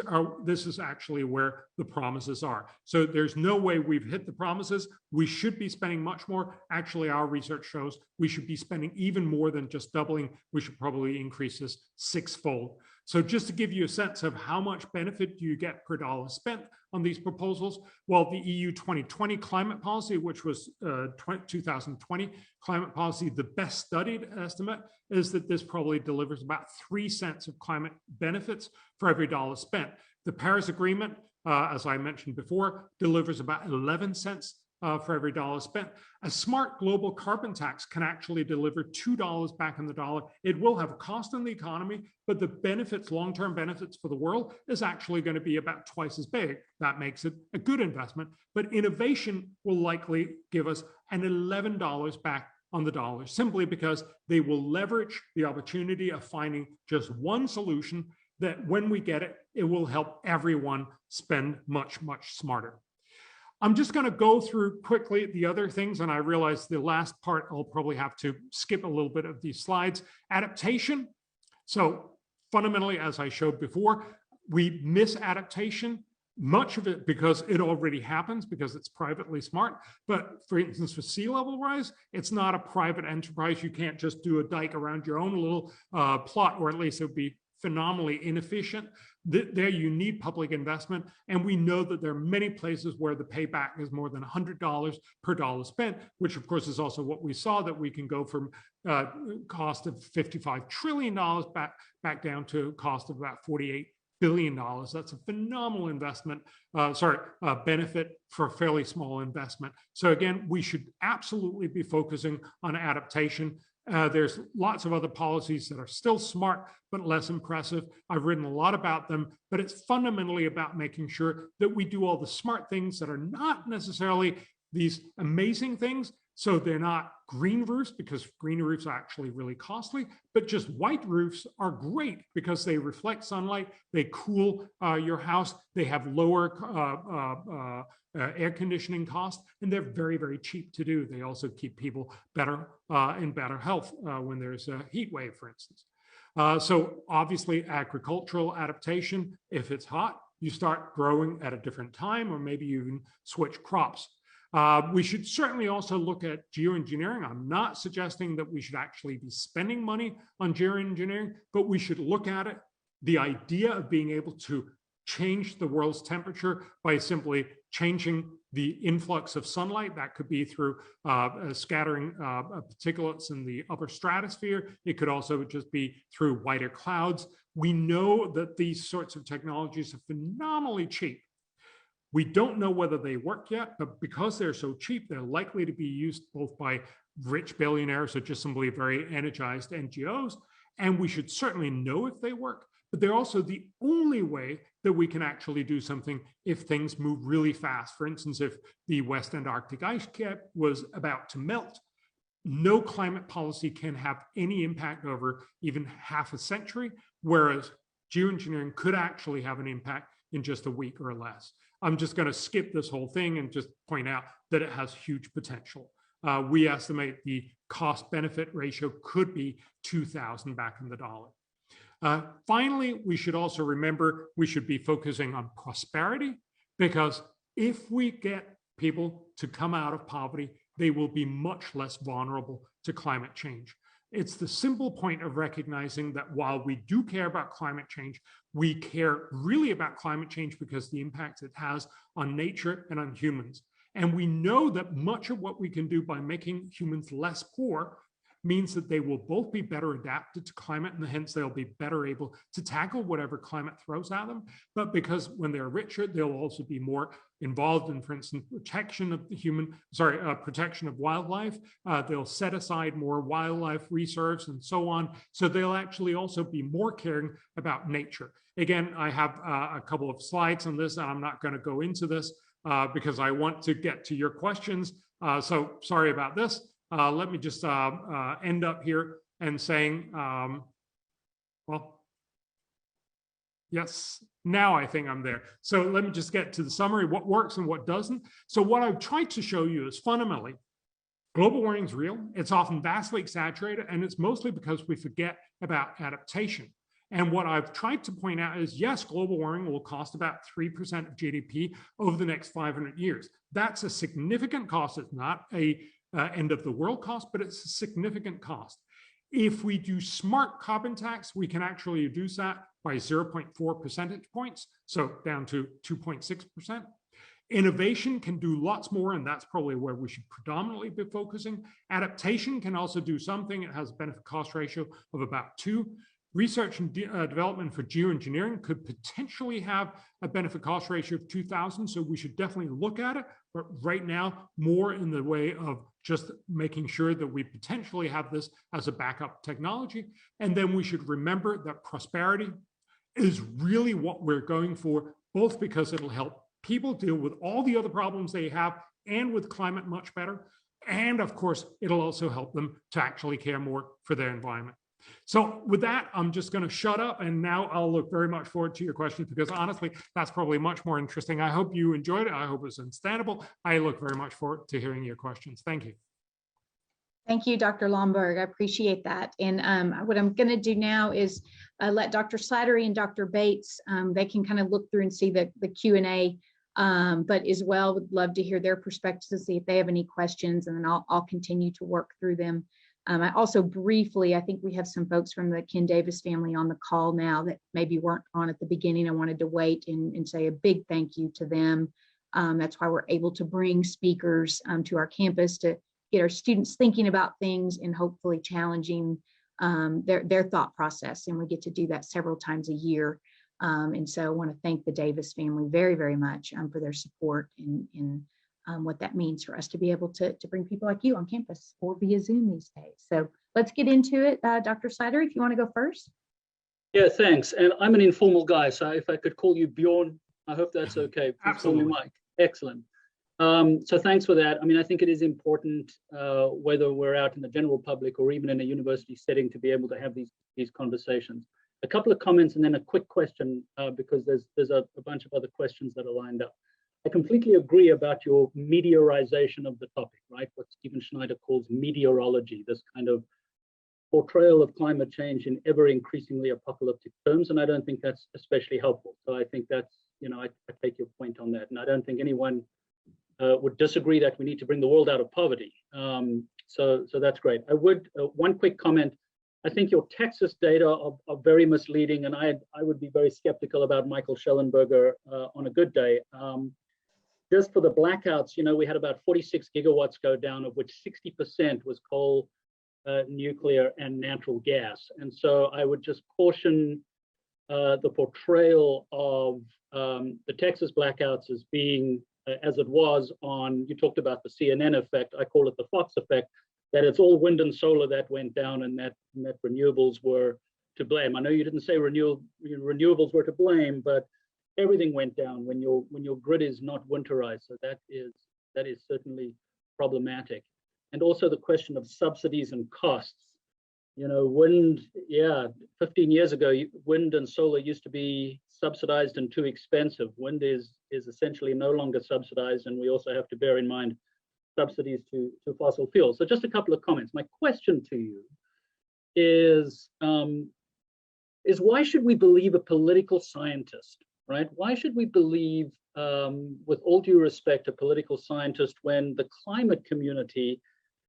is actually where the promises are. So there's no way we've hit the promises. We should be spending much more. Actually, our research shows we should be spending even more than just doubling. We should probably increase this 6-fold. So just to give you a sense of how much benefit do you get per dollar spent on these proposals, well, the EU 2020 climate policy, which was 2020 climate policy, the best studied estimate is that this probably delivers about 3 cents of climate benefits for every dollar spent. The Paris Agreement, as I mentioned before, delivers about 11 cents for every dollar spent. A smart global carbon tax can actually deliver $2 back in the dollar. It will have a cost on the economy, but the benefits, long-term benefits for the world, is actually going to be about twice as big. That makes it a good investment. But innovation will likely give us an $11 back on the dollar, simply because they will leverage the opportunity of finding just one solution that when we get it, it will help everyone spend much, much smarter. I'm just going to go through quickly the other things, and I realize the last part I'll probably have to skip a little bit of these slides. Adaptation. So fundamentally, as I showed before, we miss adaptation, much of it because it already happens, because it's privately smart. But for instance, for sea level rise, it's not a private enterprise. You can't just do a dike around your own little plot, or at least it would be phenomenally inefficient. There you need public investment, and we know that there are many places where the payback is more than $100 per dollar spent, which of course is also what we saw, that we can go from cost of $55 trillion back down to a cost of about $48 billion. That's a phenomenal investment, benefit for a fairly small investment. So again, we should absolutely be focusing on adaptation. There's lots of other policies that are still smart, but less impressive. I've written a lot about them, but it's fundamentally about making sure that we do all the smart things that are not necessarily these amazing things. So they're not green roofs, because green roofs are actually really costly, but just white roofs are great because they reflect sunlight, they cool your house, they have lower air conditioning costs, and they're very, very cheap to do. They also keep people better in better health when there's a heat wave, for instance. So obviously agricultural adaptation, if it's hot, you start growing at a different time, or maybe you can switch crops. We should certainly also look at geoengineering. I'm not suggesting that we should actually be spending money on geoengineering, but we should look at it. The idea of being able to change the world's temperature by simply changing the influx of sunlight. That could be through scattering particulates in the upper stratosphere. It could also just be through whiter clouds. We know that these sorts of technologies are phenomenally cheap. We don't know whether they work yet, but because they're so cheap, they're likely to be used both by rich billionaires or just simply very energized NGOs. And we should certainly know if they work, but they're also the only way that we can actually do something if things move really fast. For instance, if the West Antarctic ice cap was about to melt, no climate policy can have any impact over even half a century, whereas geoengineering could actually have an impact in just a week or less. I'm just going to skip this whole thing and just point out that it has huge potential. We estimate the cost-benefit ratio could be 2,000 back in the dollar. Finally, we should also remember we should be focusing on prosperity, because if we get people to come out of poverty, they will be much less vulnerable to climate change. It's the simple point of recognizing that while we do care about climate change, we care really about climate change because the impact it has on nature and on humans. And we know that much of what we can do by making humans less poor means that they will both be better adapted to climate, and hence they'll be better able to tackle whatever climate throws at them. But because when they're richer, they'll also be more involved in, for instance, protection of the protection of wildlife. They'll set aside more wildlife reserves and so on. So they'll actually also be more caring about nature. Again, I have a couple of slides on this, and I'm not going to go into this because I want to get to your questions. So sorry about this. Let me just end up here and saying, well, yes, now I think I'm there. So let me just get to the summary, what works and what doesn't. So what I've tried to show you is fundamentally, global warming is real. It's often vastly exaggerated, and it's mostly because we forget about adaptation. And what I've tried to point out is, yes, global warming will cost about 3% of GDP over the next 500 years. That's a significant cost. It's not a end of the world cost, but it's a significant cost. If we do smart carbon tax, we can actually reduce that by 0.4 percentage points, so down to 2.6%. Innovation can do lots more, and that's probably where we should predominantly be focusing. Adaptation can also do something. It has a benefit cost ratio of about 2. Research and development for geoengineering could potentially have a benefit cost ratio of 2,000, so we should definitely look at it, but right now, more in the way of just making sure that we potentially have this as a backup technology. And then we should remember that prosperity is really what we're going for, both because it'll help people deal with all the other problems they have and with climate much better. And of course, it'll also help them to actually care more for their environment. So with that, I'm just going to shut up, and now I'll look very much forward to your questions, because honestly, that's probably much more interesting. I hope you enjoyed it. I hope it's understandable. I look very much forward to hearing your questions. Thank you. Thank you, Dr. Lomborg. I appreciate that. And what I'm going to do now is let Dr. Slattery and Dr. Bates, they can kind of look through and see the Q&A, but as well, would love to hear their perspectives to see if they have any questions, and then I'll continue to work through them. I also briefly, I think we have some folks from the Ken Davis family on the call now that maybe weren't on at the beginning. I wanted to wait and say a big thank you to them. That's why we're able to bring speakers to our campus to get our students thinking about things and hopefully challenging their thought process. And we get to do that several times a year. And so I want to thank the Davis family very, very much for their support in what that means for us to be able to bring people like you on campus or via Zoom these days. So let's get into it. Dr. Slattery, if you want to go first. Yeah, thanks. And I'm an informal guy, so if I could call you Bjorn, I hope that's okay. Absolutely. Mike. Excellent. So thanks for that. I mean, I think it is important, whether we're out in the general public or even in a university setting, to be able to have these conversations. A couple of comments and then a quick question, because there's a bunch of other questions that are lined up. I completely agree about your meteorization of the topic, right? What Stephen Schneider calls meteorology, this kind of portrayal of climate change in ever increasingly apocalyptic terms. And I don't think that's especially helpful. So I think that's, I take your point on that. And I don't think anyone would disagree that we need to bring the world out of poverty. So that's great. I would, one quick comment. I think your Texas data are very misleading, and I would be very skeptical about Michael Schellenberger on a good day. just for the blackouts, we had about 46 gigawatts go down, of which 60% was coal, nuclear, and natural gas. And so I would just caution the portrayal of the Texas blackouts as being, as it was on, you talked about the CNN effect, I call it the Fox effect, that it's all wind and solar that went down and that renewables were to blame. I know you didn't say renewables were to blame, but everything went down when your grid is not winterized. So that is certainly problematic. And also the question of subsidies and costs. Wind, 15 years ago, wind and solar used to be subsidized and too expensive. Wind is essentially no longer subsidized, and we also have to bear in mind subsidies to fossil fuels. So just a couple of comments. My question to you is why should we believe a political scientist, right? Why should we believe, with all due respect, a political scientist when the climate community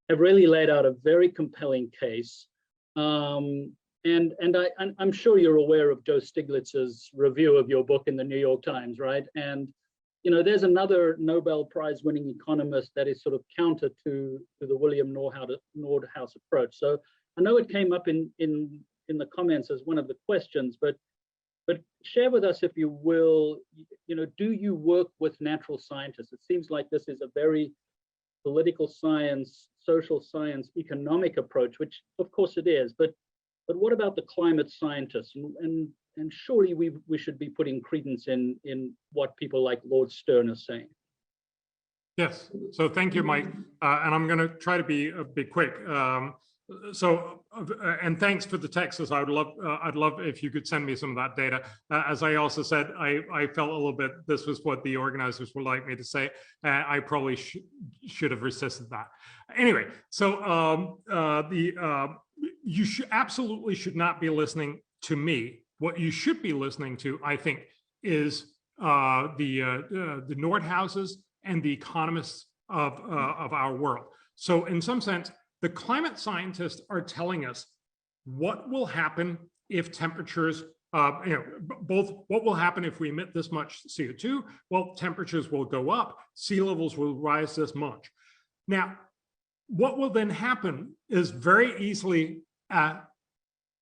have really laid out a very compelling case? And I'm sure you're aware of Joe Stiglitz's review of your book in the New York Times, right? And there's another Nobel Prize winning economist that is sort of counter to the William Nordhaus approach. So I know it came up in the comments as one of the questions, but share with us, if you will, do you work with natural scientists? It seems like this is a very political science, social science, economic approach, which of course it is, but what about the climate scientists? And surely we should be putting credence in what people like Lord Stern are saying. Yes, so thank you, Mike. And I'm gonna try to be quick. And thanks for the Texas. I'd love if you could send me some of that data. As I also said, I felt a little bit, this was what the organizers would like me to say. I probably should have resisted that. Anyway, so you absolutely should not be listening to me. What you should be listening to, I think, is the Nordhauses and the economists of our world. So in some sense, the climate scientists are telling us what will happen if temperatures, both what will happen if we emit this much CO2, well, temperatures will go up, sea levels will rise this much. Now, what will then happen is very easily a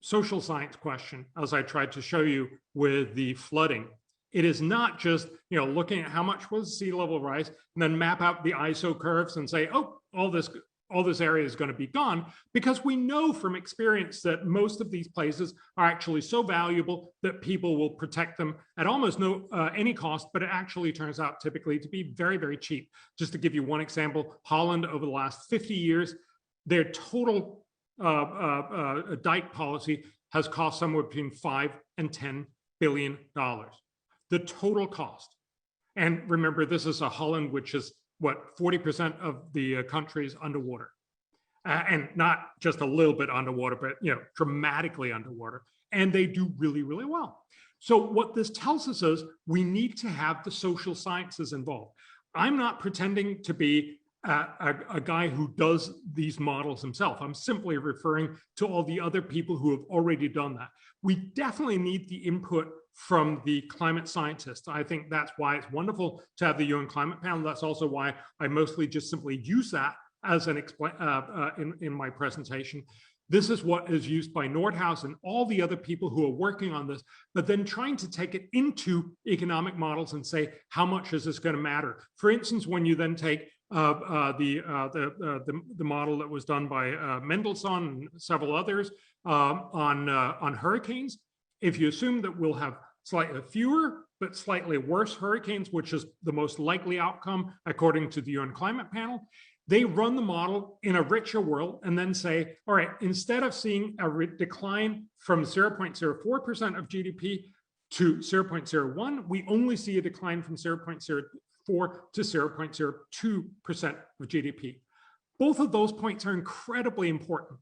social science question, as I tried to show you with the flooding. It is not just looking at how much was sea level rise and then map out the ISO curves and say, oh, all this area is going to be gone, because we know from experience that most of these places are actually so valuable that people will protect them at almost any cost, but it actually turns out typically to be very, very cheap. Just to give you one example, Holland over the last 50 years, their total dike policy has cost somewhere between $5 and $10 billion. The total cost. And remember, this is a Holland, which is what, 40% of the country is underwater. And not just a little bit underwater, but dramatically underwater. And they do really, really well. So what this tells us is we need to have the social sciences involved. I'm not pretending to be a guy who does these models himself. I'm simply referring to all the other people who have already done that. We definitely need the input from the climate scientists. I think that's why it's wonderful to have the UN Climate Panel. That's also why I mostly just simply use that as an in my presentation. This is what is used by Nordhaus and all the other people who are working on this, but then trying to take it into economic models and say, how much is this going to matter? For instance, when you then take the model that was done by Mendelssohn and several others on hurricanes, if you assume that we'll have slightly fewer but slightly worse hurricanes, which is the most likely outcome according to the UN Climate Panel, they run the model in a richer world and then say, all right, instead of seeing a decline from 0.04% of GDP to 0.01, we only see a decline from 0.04 to 0.02% of GDP. Both of those points are incredibly important.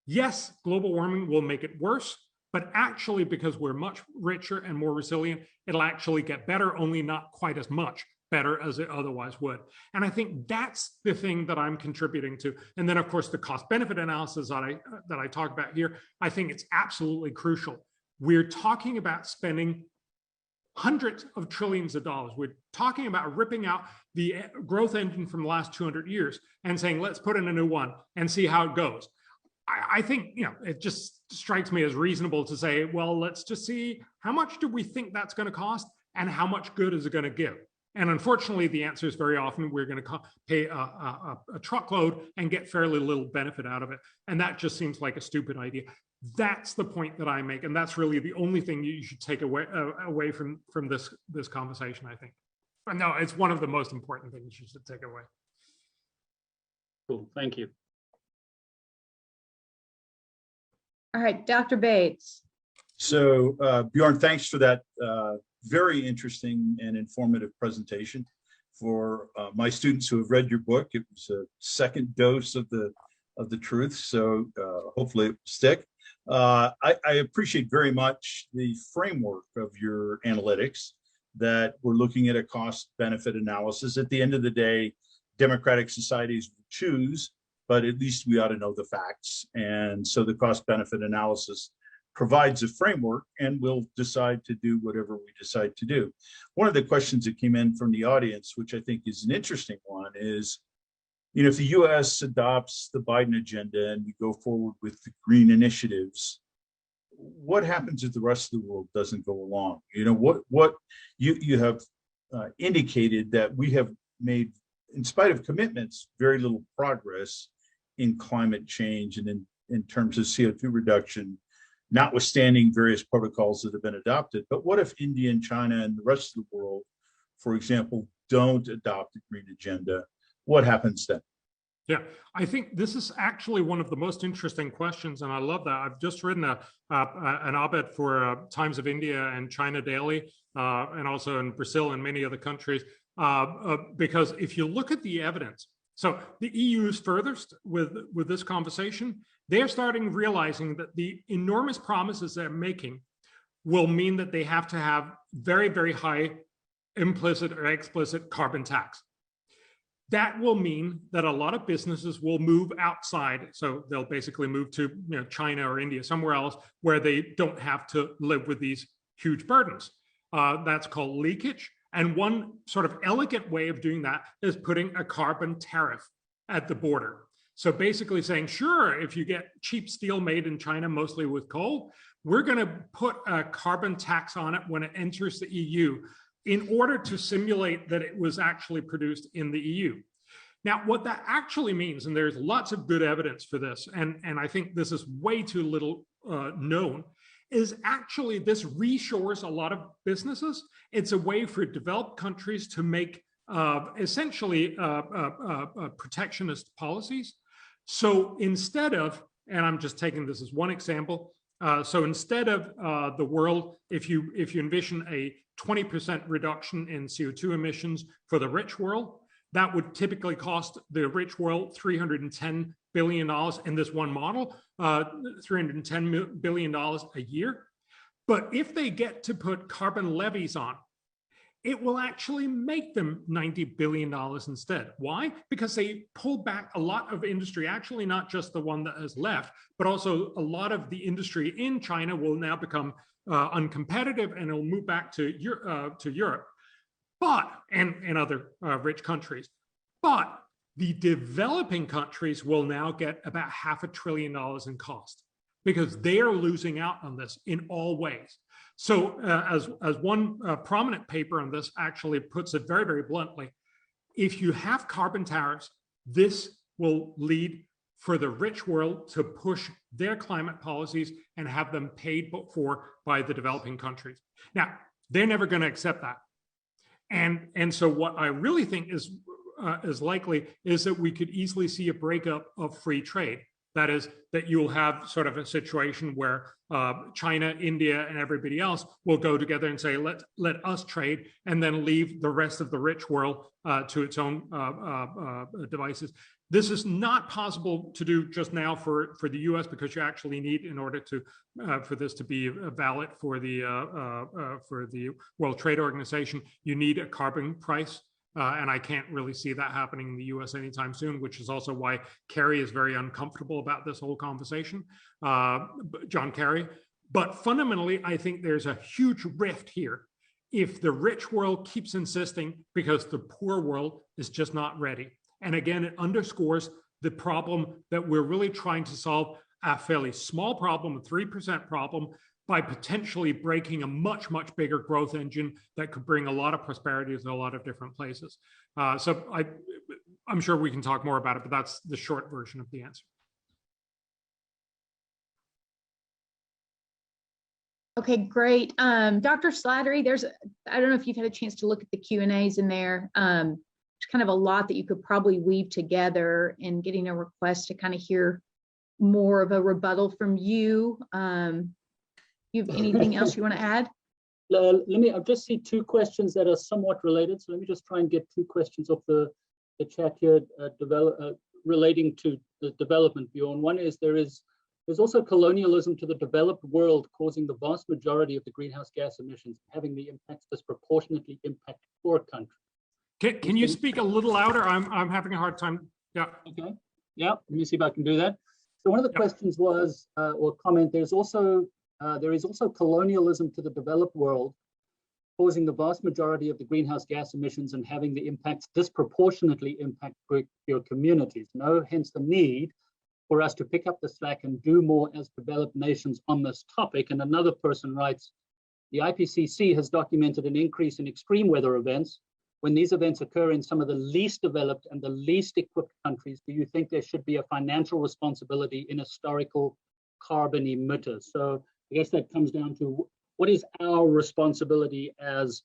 Yes, global warming will make it worse, but actually because we're much richer and more resilient, it'll actually get better, only not quite as much better as it otherwise would. And I think that's the thing that I'm contributing to. And then of course, the cost benefit analysis that I talk about here, I think it's absolutely crucial. We're talking about spending hundreds of trillions of dollars. We're talking about ripping out the growth engine from the last 200 years and saying, let's put in a new one and see how it goes. I think, it just strikes me as reasonable to say, well, let's just see how much do we think that's going to cost and how much good is it going to give? And unfortunately, the answer is very often we're going to pay a truckload and get fairly little benefit out of it. And that just seems like a stupid idea. That's the point that I make. And that's really the only thing you should take away from this conversation, I think. But no, it's one of the most important things you should take away. Cool, thank you. All right, Dr. Bates. So Bjorn, thanks for that very interesting and informative presentation. For my students who have read your book, it was a second dose of the truth, so hopefully it will stick. I appreciate very much the framework of your analytics, that we're looking at a cost-benefit analysis. At the end of the day, democratic societies choose, but at least we ought to know the facts. And so the cost-benefit analysis provides a framework, and we'll decide to do whatever we decide to do. One of the questions that came in from the audience, which I think is an interesting one, is, if the US adopts the Biden agenda and we go forward with the green initiatives, what happens if the rest of the world doesn't go along? What you have indicated that we have made, in spite of commitments, very little progress in climate change and in terms of CO2 reduction, notwithstanding various protocols that have been adopted. But what if India and China and the rest of the world, for example, don't adopt the green agenda? What happens then? Yeah, I think this is actually one of the most interesting questions, and I love that. I've just written an op-ed for Times of India and China Daily, and also in Brazil and many other countries, because if you look at the evidence, so the EU is furthest with this conversation. They're starting realizing that the enormous promises they're making will mean that they have to have very, very high implicit or explicit carbon tax. That will mean that a lot of businesses will move outside. So they'll basically move to China or India, somewhere else where they don't have to live with these huge burdens. That's called leakage. And one sort of elegant way of doing that is putting a carbon tariff at the border. So basically saying, sure, if you get cheap steel made in China, mostly with coal, we're going to put a carbon tax on it when it enters the EU, in order to simulate that it was actually produced in the EU. Now, what that actually means, and there's lots of good evidence for this, and I think this is way too little known, is actually this reshores a lot of businesses. It's a way for developed countries to make essentially protectionist policies. So instead of, and I'm just taking this as one example, so instead of the world, if you envision a 20% reduction in CO2 emissions for the rich world, that would typically cost the rich world $310 billion in this one model, $310 billion a year. But if they get to put carbon levies on, it will actually make them $90 billion instead. Why? Because they pull back a lot of industry, actually not just the one that has left, but also a lot of the industry in China will now become uncompetitive, and it'll move back to Europe, and other rich countries. But the developing countries will now get about $500 billion in cost, because they are losing out on this in all ways. So as one prominent paper on this actually puts it very, very bluntly, if you have carbon tariffs, this will lead for the rich world to push their climate policies and have them paid for by the developing countries. Now, they're never going to accept that. And so what I really think is likely is that we could easily see a breakup of free trade. That is, that you'll have sort of a situation where China, India, and everybody else will go together and say, let us trade, and then leave the rest of the rich world to its own devices. This is not possible to do just now for the US, because you actually need, in order to for this to be valid for the World Trade Organization, you need a carbon price. And I can't really see that happening in the US anytime soon, which is also why Kerry is very uncomfortable about this whole conversation, John Kerry. But fundamentally, I think there's a huge rift here if the rich world keeps insisting because the poor world is just not ready. And again, it underscores the problem that we're really trying to solve, a fairly small problem, a 3% problem, by potentially breaking a much, much bigger growth engine that could bring a lot of prosperity to a lot of different places. So I'm sure we can talk more about it, but that's the short version of the answer. Okay, great. Dr. Slattery, I don't know if you've had a chance to look at the Q&As in there. There's kind of a lot that you could probably weave together, and getting a request to kind of hear more of a rebuttal from you. You have anything else you want to add? I just see two questions that are somewhat related. So let me just try and get two questions off the chat here relating to the development, Bjorn. One is there's also colonialism to the developed world causing the vast majority of the greenhouse gas emissions, having the impacts disproportionately impact poor countries. Can you speak a little louder? I'm having a hard time. Yeah. Okay. Yeah. Let me see if I can do that. So one of the questions was, or comment, there is also colonialism to the developed world, causing the vast majority of the greenhouse gas emissions and having the impacts disproportionately impact your communities. No, hence the need for us to pick up the slack and do more as developed nations on this topic. And another person writes, the IPCC has documented an increase in extreme weather events. When these events occur in some of the least developed and the least equipped countries, do you think there should be a financial responsibility in historical carbon emitters? So I guess that comes down to what is our responsibility as,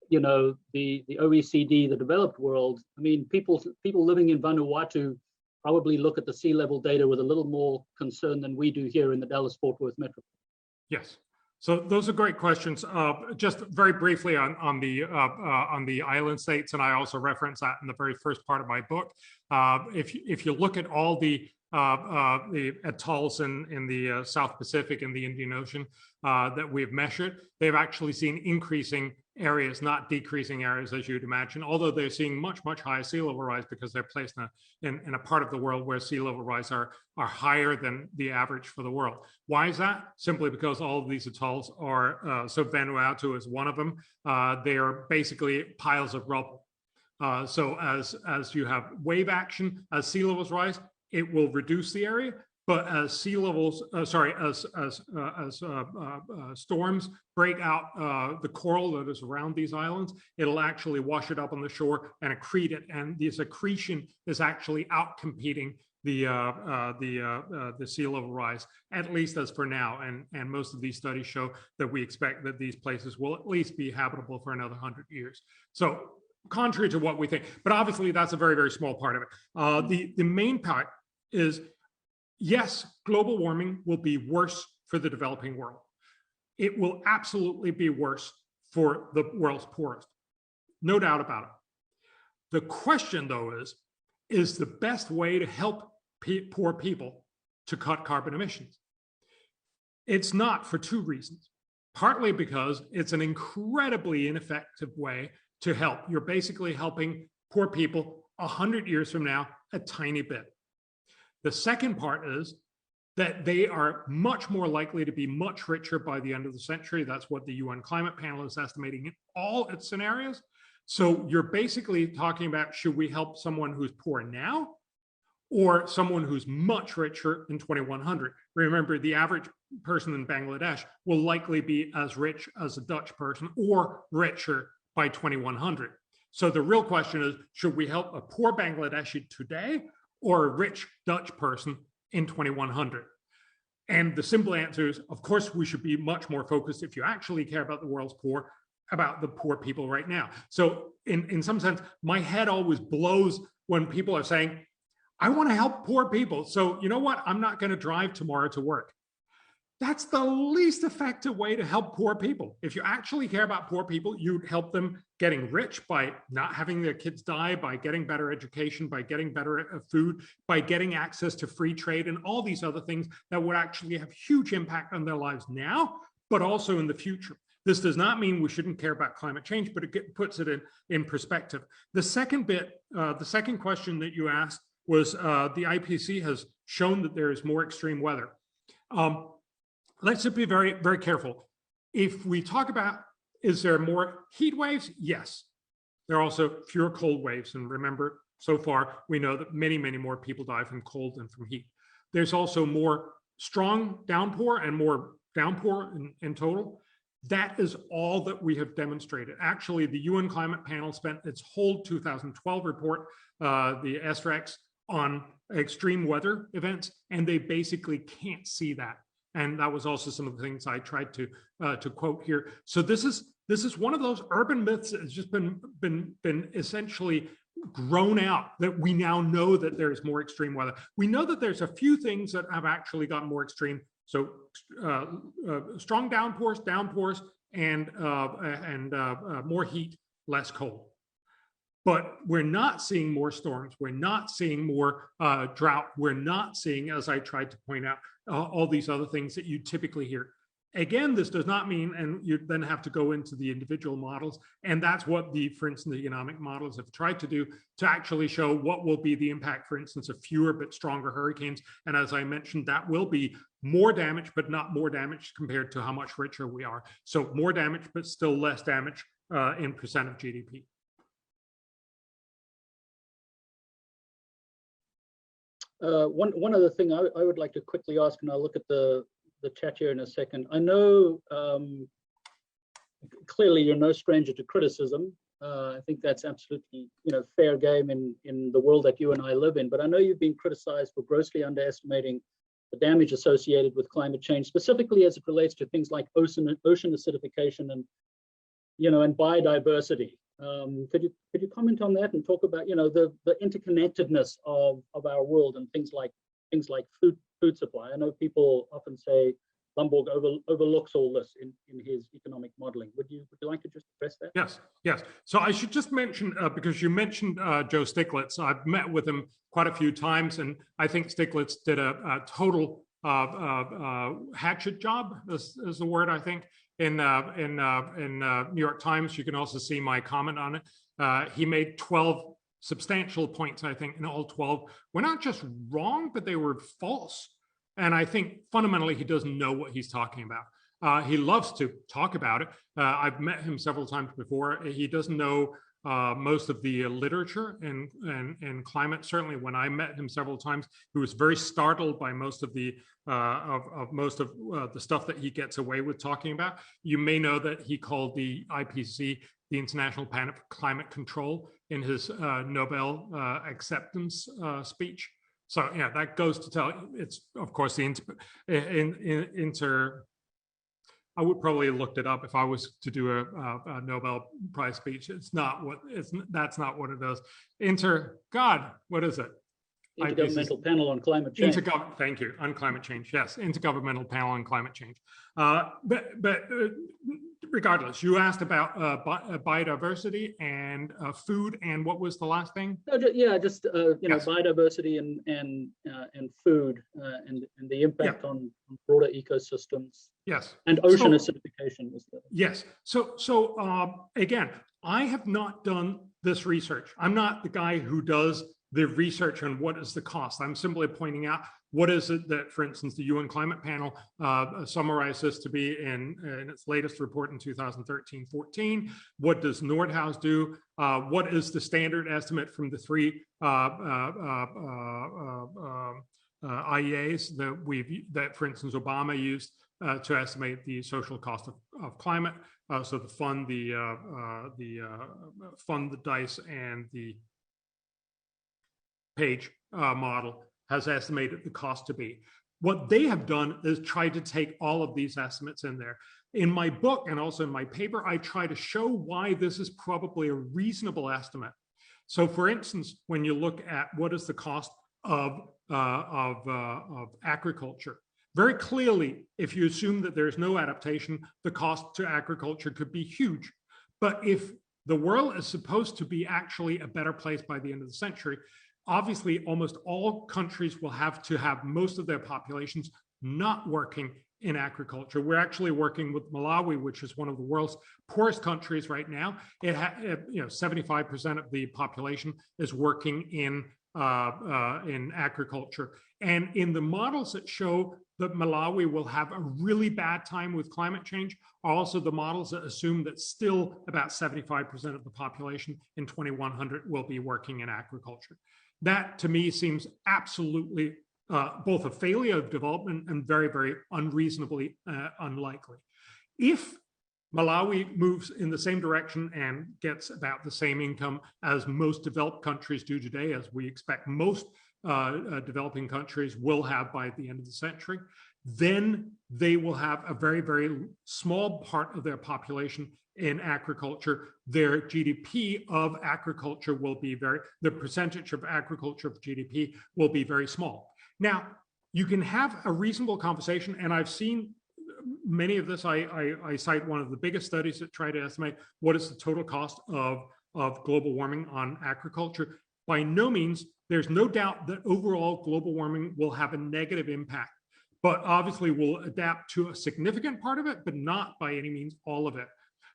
you know, the OECD, the developed world. I mean, people living in Vanuatu probably look at the sea level data with a little more concern than we do here in the Dallas-Fort Worth metro. Yes. So those are great questions. Just very briefly on the island states, and I also reference that in the very first part of my book. If you look at all the atolls in the South Pacific and the Indian Ocean that we've measured, they've actually seen increasing areas, not decreasing areas, as you'd imagine, although they're seeing much, much higher sea level rise because they're placed in a part of the world where sea level rise are higher than the average for the world. Why is that? Simply because all of these atolls are, so Vanuatu is one of them, they are basically piles of rubble. So as you have wave action, as sea levels rise, it will reduce the area, but as sea levels, storms break out the coral that is around these islands, it'll actually wash it up on the shore and accrete it, and this accretion is actually outcompeting the sea level rise, at least as for now, and most of these studies show that we expect that these places will at least be habitable for another 100 years. So contrary to what we think, but obviously that's a very, very small part of it. The main part is, yes, global warming will be worse for the developing world. It will absolutely be worse for the world's poorest. No doubt about it. The question, though, is the best way to help poor people to cut carbon emissions? It's not, for two reasons. Partly because it's an incredibly ineffective way to help. You're basically helping poor people 100 years from now a tiny bit. The second part is that they are much more likely to be much richer by the end of the century. That's what the UN Climate Panel is estimating in all its scenarios. So you're basically talking about, should we help someone who's poor now or someone who's much richer in 2100? Remember, the average person in Bangladesh will likely be as rich as a Dutch person or richer by 2100. So the real question is, should we help a poor Bangladeshi today or a rich Dutch person in 2100? And the simple answer is, of course, we should be much more focused, if you actually care about the world's poor, about the poor people right now. So in some sense, my head always blows when people are saying, I want to help poor people. So you know what? I'm not going to drive tomorrow to work. That's the least effective way to help poor people. If you actually care about poor people, you'd help them getting rich by not having their kids die, by getting better education, by getting better food, by getting access to free trade and all these other things that would actually have huge impact on their lives now, but also in the future. This does not mean we shouldn't care about climate change, but it puts it in perspective. The second bit, the second question that you asked was the IPCC has shown that there is more extreme weather. Let's just be very, very careful. If we talk about Is there more heat waves? Yes. There are also fewer cold waves. And remember, so far, we know that many, many more people die from cold than from heat. There's also more strong downpour and more downpour in total. That is all that we have demonstrated. Actually, the UN Climate Panel spent its whole 2012 report, the SREX, on extreme weather events, and they basically can't see that. And that was also some of the things I tried to quote here. So this is one of those urban myths that has just been essentially grown out, that we now know that there's more extreme weather. We know that there's a few things that have actually gotten more extreme. So strong downpours, and more heat, less cold. But we're not seeing more storms. We're not seeing more drought. We're not seeing, as I tried to point out, all these other things that you typically hear. Again, this does not mean, and you then have to go into the individual models, and that's what for instance, the economic models have tried to do, to actually show what will be the impact, for instance, of fewer but stronger hurricanes. And as I mentioned, that will be more damage, but not more damage compared to how much richer we are. So more damage, but still less damage in percent of GDP. One other thing I would like to quickly ask, and I'll look at the chat here in a second. I know clearly you're no stranger to criticism. I think that's absolutely fair game in the world that you and I live in. But I know you've been criticized for grossly underestimating the damage associated with climate change, specifically as it relates to things like ocean acidification and and biodiversity. Could you comment on that and talk about the interconnectedness of our world and things like food supply? I know people often say Lomborg overlooks all this in his economic modeling. Would you like to just address that? Yes. So I should just mention, because you mentioned Joe Stiglitz, I've met with him quite a few times, and I think Stiglitz did a total hatchet job, is the word, I think. In New York Times, you can also see my comment on it. He made 12 substantial points, I think, and all 12 were not just wrong, but they were false. And I think fundamentally he doesn't know what he's talking about. He loves to talk about it. I've met him several times before. He doesn't know most of the literature in climate. Certainly, when I met him several times, he was very startled by most of the stuff that he gets away with talking about. You may know that he called the IPCC the International Panel for Climate Control in his Nobel acceptance speech. So yeah, that goes to tell. It's of course the I would probably have looked it up if I was to do a Nobel Prize speech. That's not what it does. What is it? Intergovernmental Panel on Climate Change. Thank you, on climate change. Yes, Intergovernmental Panel on Climate Change. But regardless, you asked about biodiversity and food, and what was the last thing? Yes. Biodiversity and food and the impact on broader ecosystems. Yes. And ocean acidification was the. Yes. So again, I have not done this research. I'm not the guy who does the research on what is the cost. I'm simply pointing out what is it that, for instance, the UN Climate Panel summarized this to be in its latest report in 2013-14. What does Nordhaus do? What is the standard estimate from the three IEAs that, for instance, Obama used to estimate the social cost of climate? So the fund, the DICE, and the Page model has estimated the cost to be. What they have done is try to take all of these estimates in there. In my book and also in my paper, I try to show why this is probably a reasonable estimate. So for instance, when you look at what is the cost of agriculture, very clearly, if you assume that there's no adaptation, the cost to agriculture could be huge. But if the world is supposed to be actually a better place by the end of the century, obviously, almost all countries will have to have most of their populations not working in agriculture. We're actually working with Malawi, which is one of the world's poorest countries right now. 75% of the population is working in in agriculture. And in the models that show that Malawi will have a really bad time with climate change are also the models that assume that still about 75% of the population in 2100 will be working in agriculture. That to me seems absolutely both a failure of development and very, very unreasonably unlikely. If Malawi moves in the same direction and gets about the same income as most developed countries do today, as we expect most developing countries will have by the end of the century, then they will have a very, very small part of their population in agriculture. Their GDP of agriculture will be the percentage of agriculture of GDP will be very small. Now, you can have a reasonable conversation, and I've seen many of this. I cite one of the biggest studies that try to estimate what is the total cost of global warming on agriculture. By no means, there's no doubt that overall global warming will have a negative impact, but obviously will adapt to a significant part of it, but not by any means all of it.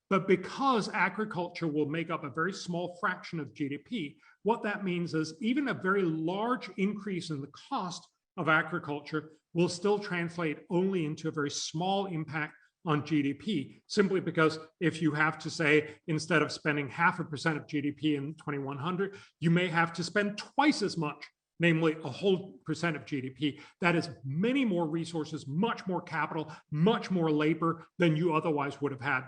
But because agriculture will make up a very small fraction of GDP, what that means is even a very large increase in the cost of agriculture will still translate only into a very small impact on GDP, simply because if you have to say, instead of spending 0.5% of GDP in 2100, you may have to spend twice as much, namely a whole percent of GDP. That is many more resources, much more capital, much more labor than you otherwise would have had.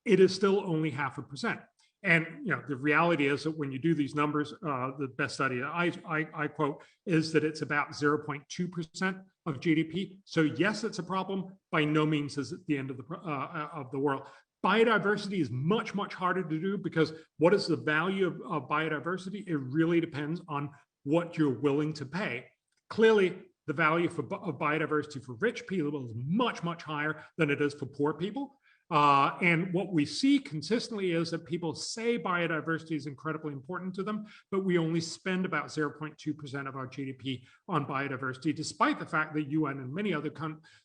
It is still only 0.5%. And the reality is that when you do these numbers, the best study I quote is that it's about 0.2% of GDP. So yes, it's a problem. By no means is it the end of the world. Biodiversity is much, much harder to do, because what is the value of biodiversity? It really depends on what you're willing to pay. Clearly, the value of biodiversity for rich people is much, much higher than it is for poor people. And what we see consistently is that people say biodiversity is incredibly important to them, but we only spend about 0.2% of our GDP on biodiversity, despite the fact that UN and many other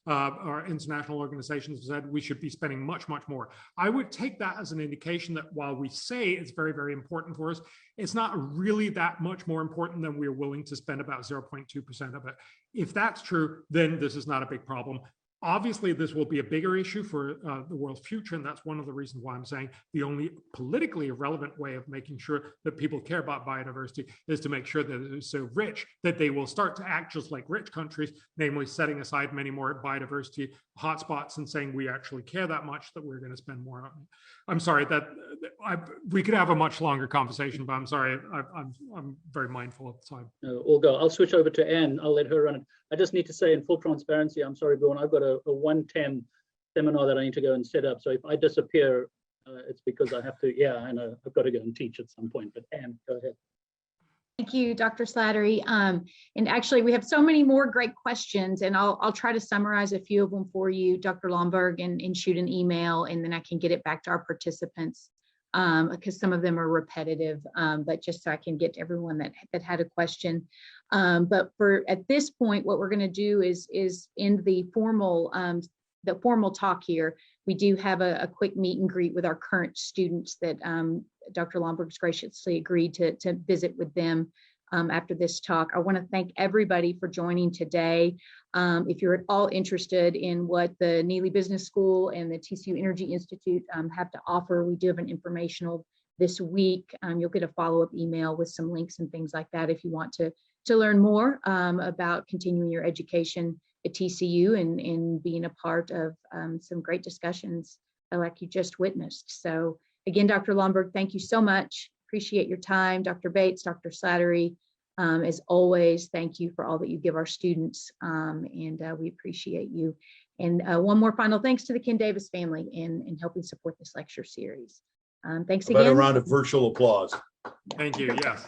our international organizations have said we should be spending much, much more. I would take that as an indication that while we say it's very, very important for us, it's not really that much more important than we're willing to spend about 0.2% of it. If that's true, then this is not a big problem. Obviously, this will be a bigger issue for the world's future, and that's one of the reasons why I'm saying the only politically relevant way of making sure that people care about biodiversity is to make sure that it is so rich that they will start to act just like rich countries, namely setting aside many more biodiversity hotspots and saying we actually care that much that we're going to spend more on it. I'm sorry that we could have a much longer conversation, but I'm sorry, I'm very mindful of the time. We'll go. I'll switch over to Anne. I'll let her run it. I just need to say in full transparency, I'm sorry, Bjorn, I've got a 1:10 seminar that I need to go and set up. So if I disappear, it's because I have to, and I've got to go and teach at some point. But Anne, go ahead. Thank you, Dr. Slattery. And actually, we have so many more great questions, and I'll try to summarize a few of them for you, Dr. Lomborg, and shoot an email, and then I can get it back to our participants, because some of them are repetitive, but just so I can get to everyone that had a question. But at this point, what we're going to do is end the formal talk here. We do have a quick meet and greet with our current students that Dr. Lomborg's graciously agreed to visit with them after this talk. I want to thank everybody for joining today. If you're at all interested in what the Neely Business School and the TCU Energy Institute have to offer, we do have an informational this week. You'll get a follow-up email with some links and things like that if you want to learn more about continuing your education at TCU and being a part of some great discussions like you just witnessed. So again, Dr. Lomborg, thank you so much. Appreciate your time. Dr. Bates, Dr. Slattery, as always, thank you for all that you give our students, and we appreciate you. And one more final thanks to the Ken Davis family in helping support this lecture series. Thanks again. About a round of virtual applause. Thank you, yes.